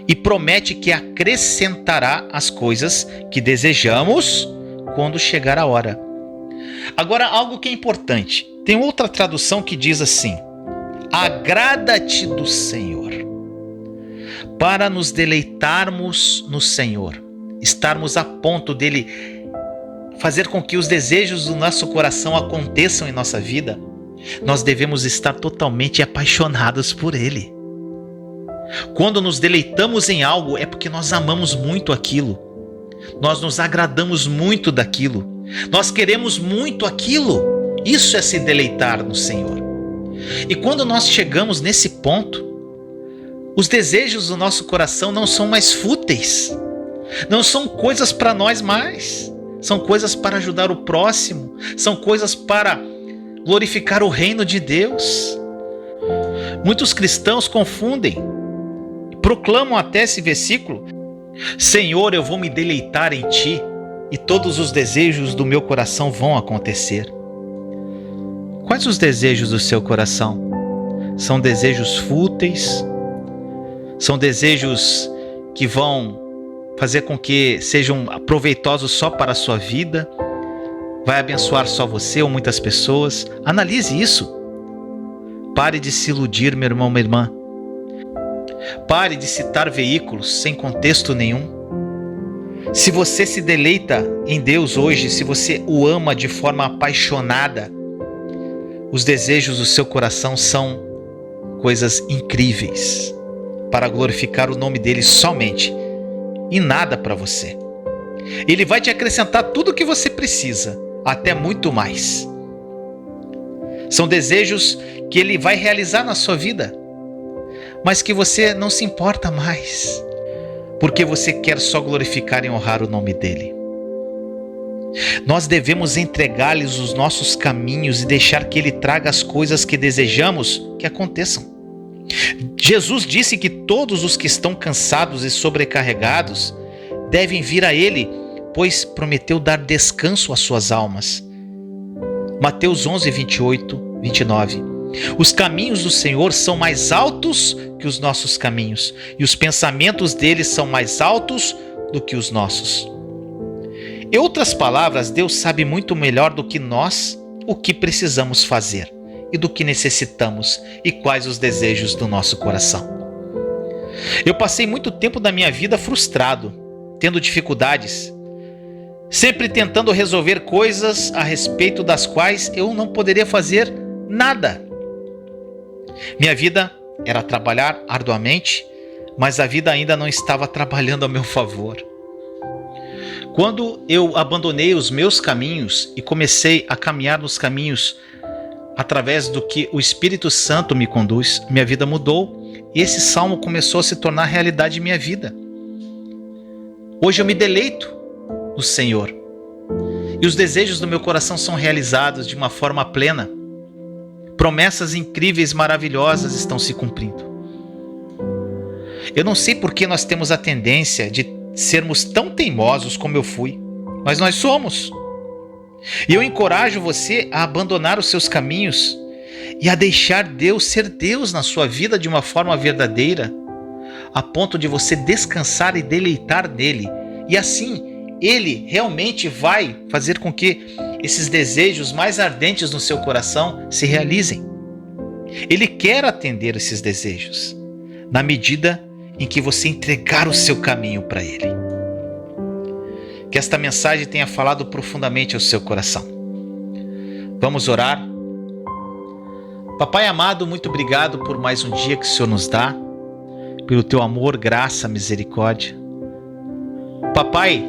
e promete que acrescentará as coisas que desejamos quando chegar a hora. Agora, algo que é importante. Tem outra tradução que diz assim: agrada-te do Senhor. Para nos deleitarmos no Senhor, estarmos a ponto dele fazer com que os desejos do nosso coração aconteçam em nossa vida, nós devemos estar totalmente apaixonados por Ele. Quando nos deleitamos em algo, é porque nós amamos muito aquilo. Nós nos agradamos muito daquilo. Nós queremos muito aquilo. Isso é se deleitar no Senhor. E quando nós chegamos nesse ponto, os desejos do nosso coração não são mais fúteis. Não são coisas para nós mais. São coisas para ajudar o próximo. São coisas para glorificar o reino de Deus. Muitos cristãos confundem, proclamam até esse versículo: Senhor, eu vou me deleitar em Ti e todos os desejos do meu coração vão acontecer. Quais os desejos do seu coração? São desejos fúteis? São desejos que vão fazer com que sejam proveitosos só para a sua vida? Vai abençoar só você ou muitas pessoas? Analise isso. Pare de se iludir, meu irmão, minha irmã. Pare de citar veículos sem contexto nenhum. Se você se deleita em Deus hoje, se você o ama de forma apaixonada, os desejos do seu coração são coisas incríveis para glorificar o nome dele somente e nada para você. Ele vai te acrescentar tudo o que você precisa, até muito mais. São desejos que ele vai realizar na sua vida, mas que você não se importa mais, porque você quer só glorificar e honrar o nome dele. Nós devemos entregar-lhes os nossos caminhos e deixar que ele traga as coisas que desejamos que aconteçam. Jesus disse que todos os que estão cansados e sobrecarregados devem vir a ele, pois prometeu dar descanso às suas almas. Mateus 11, 28, 29. Os caminhos do Senhor são mais altos que os nossos caminhos, e os pensamentos dele são mais altos do que os nossos. Em outras palavras, Deus sabe muito melhor do que nós o que precisamos fazer e do que necessitamos e quais os desejos do nosso coração. Eu passei muito tempo da minha vida frustrado, tendo dificuldades, sempre tentando resolver coisas a respeito das quais eu não poderia fazer nada. Minha vida era trabalhar arduamente, mas a vida ainda não estava trabalhando a meu favor. Quando eu abandonei os meus caminhos e comecei a caminhar nos caminhos através do que o Espírito Santo me conduz, minha vida mudou e esse salmo começou a se tornar realidade em minha vida. Hoje eu me deleito no Senhor e os desejos do meu coração são realizados de uma forma plena. Promessas incríveis, maravilhosas estão se cumprindo. Eu não sei por que nós temos a tendência de sermos tão teimosos como eu fui, mas nós somos. E eu encorajo você a abandonar os seus caminhos e a deixar Deus ser Deus na sua vida de uma forma verdadeira, a ponto de você descansar e deleitar nele. E assim, ele realmente vai fazer com que esses desejos mais ardentes no seu coração se realizem. Ele quer atender esses desejos, na medida em que você entregar o seu caminho para ele. Que esta mensagem tenha falado profundamente ao seu coração. Vamos orar? Papai amado, muito obrigado por mais um dia que o Senhor nos dá, pelo teu amor, graça, misericórdia. Papai,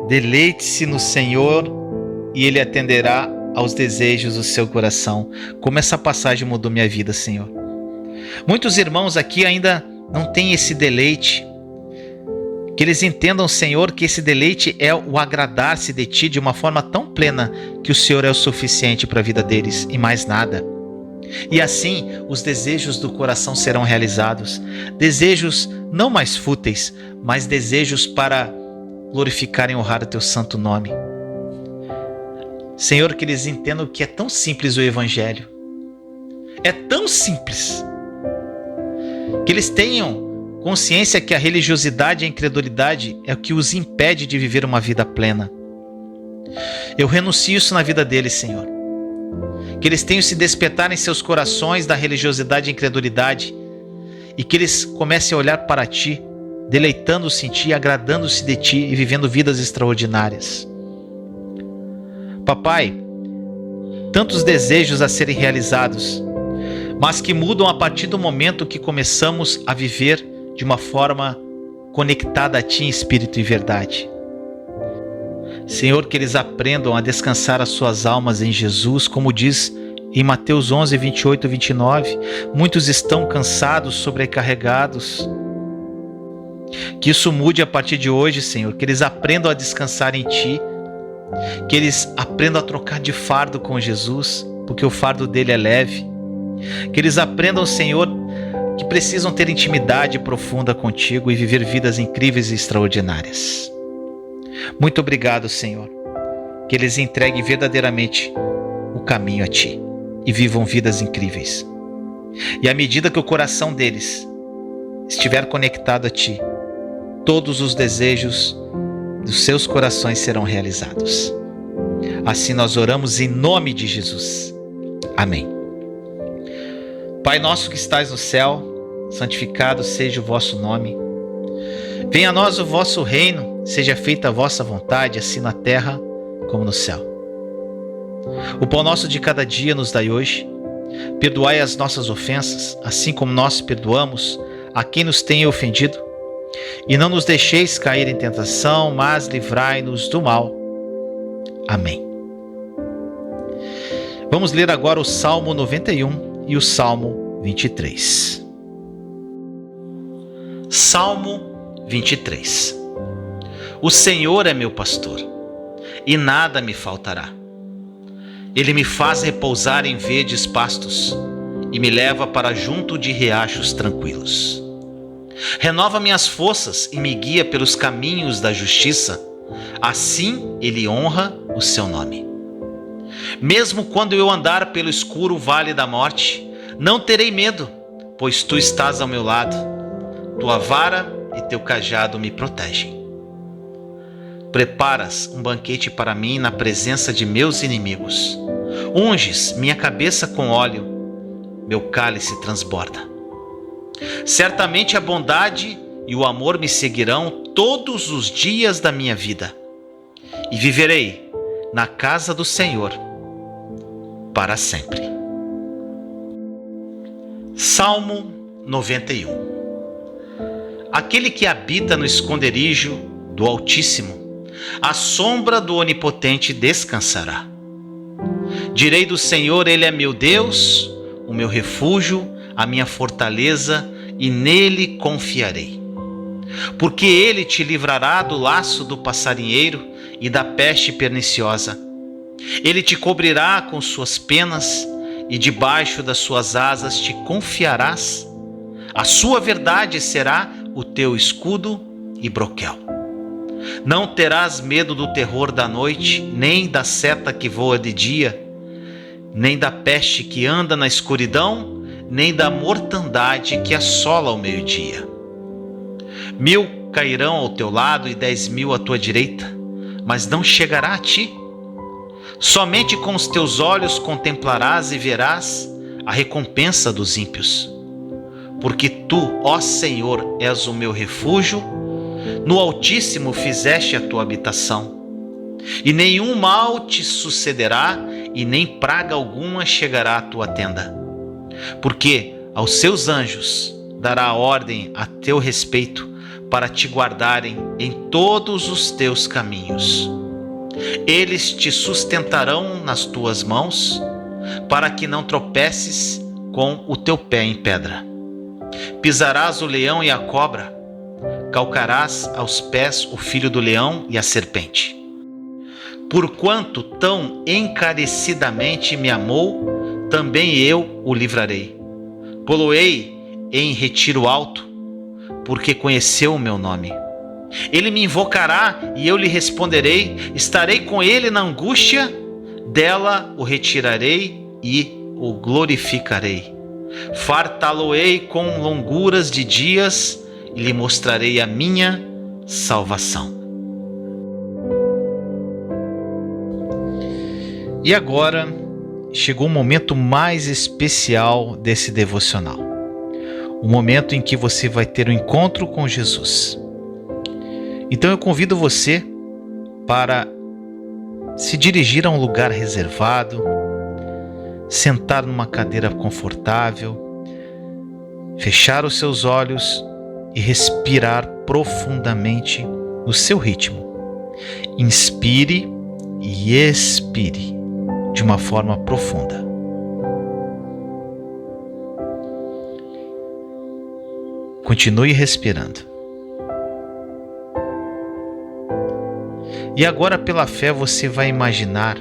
deleite-se no Senhor e ele atenderá aos desejos do seu coração. Como essa passagem mudou minha vida, Senhor. Muitos irmãos aqui ainda não têm esse deleite. Que eles entendam, Senhor, que esse deleite é o agradar-se de Ti de uma forma tão plena que o Senhor é o suficiente para a vida deles e mais nada. E assim os desejos do coração serão realizados. Desejos não mais fúteis, mas desejos para glorificar e honrar o Teu santo nome. Senhor, que eles entendam que é tão simples o Evangelho. É tão simples. Que eles tenham consciência que a religiosidade e a incredulidade é o que os impede de viver uma vida plena. Eu renuncio isso na vida deles, Senhor. Que eles tenham se despertar em seus corações da religiosidade e incredulidade e que eles comecem a olhar para Ti, deleitando-se em Ti, agradando-se de Ti e vivendo vidas extraordinárias. Papai, tantos desejos a serem realizados, mas que mudam a partir do momento que começamos a viver de uma forma conectada a Ti em espírito e verdade. Senhor, que eles aprendam a descansar as suas almas em Jesus, como diz em Mateus 11, 28 e 29, muitos estão cansados, sobrecarregados. Que isso mude a partir de hoje, Senhor, que eles aprendam a descansar em Ti, que eles aprendam a trocar de fardo com Jesus, porque o fardo dele é leve. Que eles aprendam, Senhor, que precisam ter intimidade profunda contigo e viver vidas incríveis e extraordinárias. Muito obrigado, Senhor, que eles entreguem verdadeiramente o caminho a Ti e vivam vidas incríveis. E à medida que o coração deles estiver conectado a Ti, todos os desejos dos seus corações serão realizados. Assim nós oramos em nome de Jesus. Amém. Pai nosso que estais no céu, santificado seja o vosso nome. Venha a nós o vosso reino, seja feita a vossa vontade, assim na terra como no céu. O pão nosso de cada dia nos dai hoje. Perdoai as nossas ofensas, assim como nós perdoamos a quem nos tem ofendido. E não nos deixeis cair em tentação, mas livrai-nos do mal. Amém. Vamos ler agora o Salmo 91 e o Salmo 23. Salmo 23. O Senhor é meu pastor, e nada me faltará. Ele me faz repousar em verdes pastos, e me leva para junto de riachos tranquilos. Renova minhas forças e me guia pelos caminhos da justiça, assim ele honra o seu nome. Mesmo quando eu andar pelo escuro vale da morte, não terei medo, pois tu estás ao meu lado. Tua vara e teu cajado me protegem. Preparas um banquete para mim na presença de meus inimigos. Unges minha cabeça com óleo, meu cálice transborda. Certamente a bondade e o amor me seguirão todos os dias da minha vida, e viverei na casa do Senhor para sempre. Salmo 91. Aquele que habita no esconderijo do Altíssimo, à sombra do Onipotente descansará. Direi do Senhor, Ele é meu Deus, o meu refúgio, a minha fortaleza, e nele confiarei. Porque ele te livrará do laço do passarinheiro e da peste perniciosa. Ele te cobrirá com suas penas, e debaixo das suas asas te confiarás. A sua verdade será o teu escudo e broquel. Não terás medo do terror da noite, nem da seta que voa de dia, nem da peste que anda na escuridão, nem da mortandade que assola ao meio-dia. 1000 cairão ao teu lado e 10.000 à tua direita, mas não chegará a ti. Somente com os teus olhos contemplarás e verás a recompensa dos ímpios. Porque tu, ó Senhor, és o meu refúgio, no Altíssimo fizeste a tua habitação. E nenhum mal te sucederá, e nem praga alguma chegará à tua tenda. Porque aos seus anjos dará ordem a teu respeito, para te guardarem em todos os teus caminhos. Eles te sustentarão nas tuas mãos, para que não tropeces com o teu pé em pedra. Pisarás o leão e a cobra, calcarás aos pés o filho do leão e a serpente. Porquanto tão encarecidamente me amou, também eu o livrarei. Pô-lo-ei em retiro alto, porque conheceu o meu nome. Ele me invocará e eu lhe responderei. Estarei com ele na angústia, dela o retirarei e o glorificarei. Fartá-lo-ei com longuras de dias e lhe mostrarei a minha salvação. E agora chegou o momento mais especial desse devocional. O momento em que você vai ter um encontro com Jesus. Então eu convido você para se dirigir a um lugar reservado, sentar numa cadeira confortável, fechar os seus olhos e respirar profundamente no seu ritmo. Inspire e expire de uma forma profunda. Continue respirando. E agora, pela fé, você vai imaginar,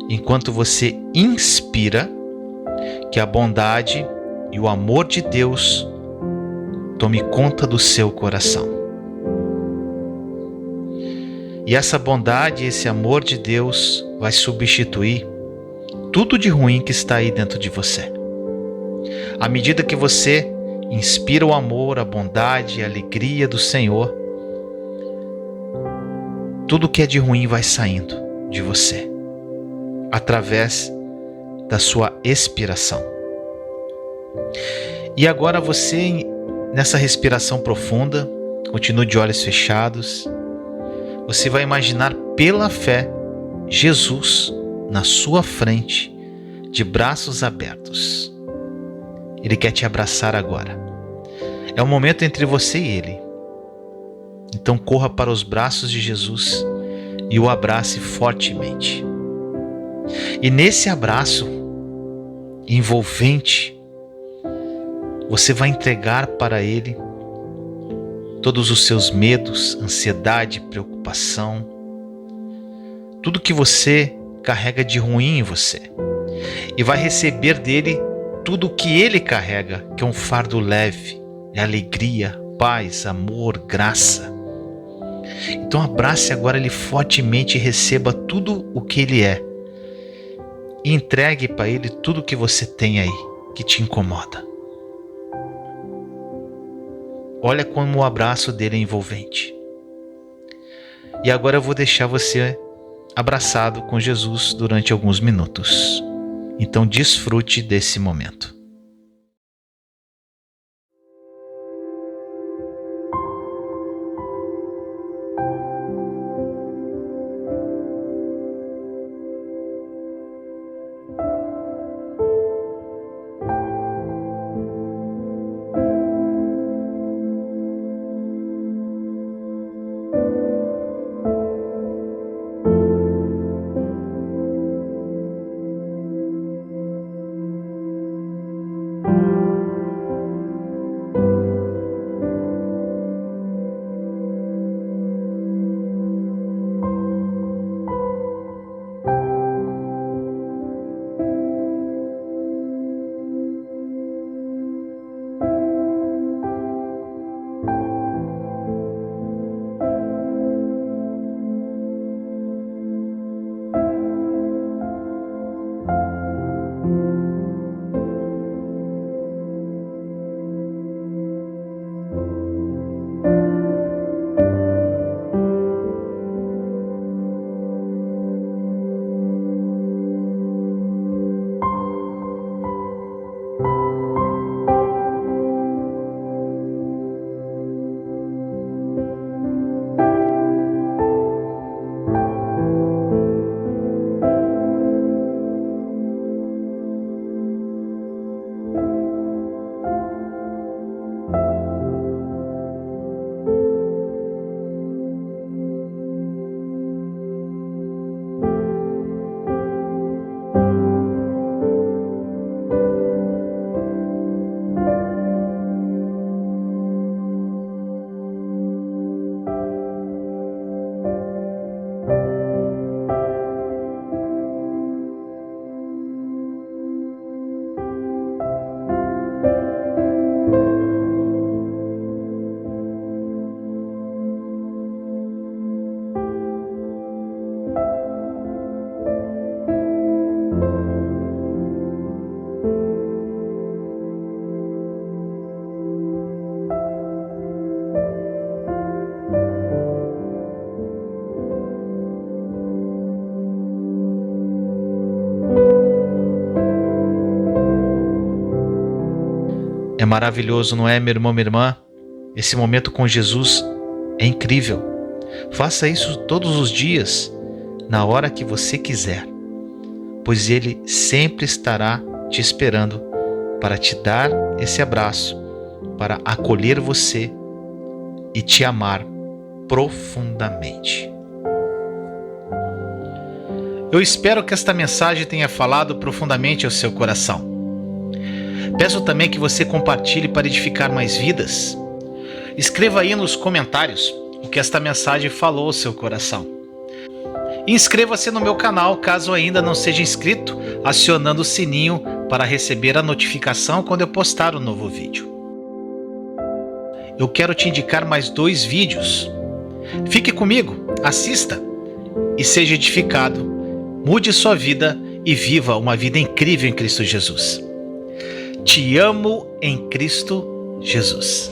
enquanto você inspira, que a bondade e o amor de Deus tome conta do seu coração. E essa bondade e esse amor de Deus vai substituir tudo de ruim que está aí dentro de você. À medida que você inspira o amor, a bondade e a alegria do Senhor, tudo que é de ruim vai saindo de você, através da sua expiração. E agora você, nessa respiração profunda, continue de olhos fechados, você vai imaginar pela fé Jesus na sua frente, de braços abertos. Ele quer te abraçar agora. É um momento entre você e Ele. Então corra para os braços de Jesus e o abrace fortemente. E nesse abraço envolvente, você vai entregar para Ele todos os seus medos, ansiedade, preocupação, tudo que você carrega de ruim em você. E vai receber dele tudo o que Ele carrega, que é um fardo leve, é alegria, paz, amor, graça. Então abrace agora Ele fortemente e receba tudo o que Ele é. E entregue para Ele tudo o que você tem aí, que te incomoda. Olha como o abraço dele é envolvente. E agora eu vou deixar você abraçado com Jesus durante alguns minutos. Então desfrute desse momento. É maravilhoso, não é, meu irmão, minha irmã? Esse momento com Jesus é incrível. Faça isso todos os dias, na hora que você quiser, pois Ele sempre estará te esperando para te dar esse abraço, para acolher você e te amar profundamente. Eu espero que esta mensagem tenha falado profundamente ao seu coração. Peço também que você compartilhe para edificar mais vidas. Escreva aí nos comentários o que esta mensagem falou ao seu coração. E inscreva-se no meu canal caso ainda não seja inscrito, acionando o sininho para receber a notificação quando eu postar um novo vídeo. Eu quero te indicar mais 2 vídeos. Fique comigo, assista e seja edificado. Mude sua vida e viva uma vida incrível em Cristo Jesus. Te amo em Cristo Jesus.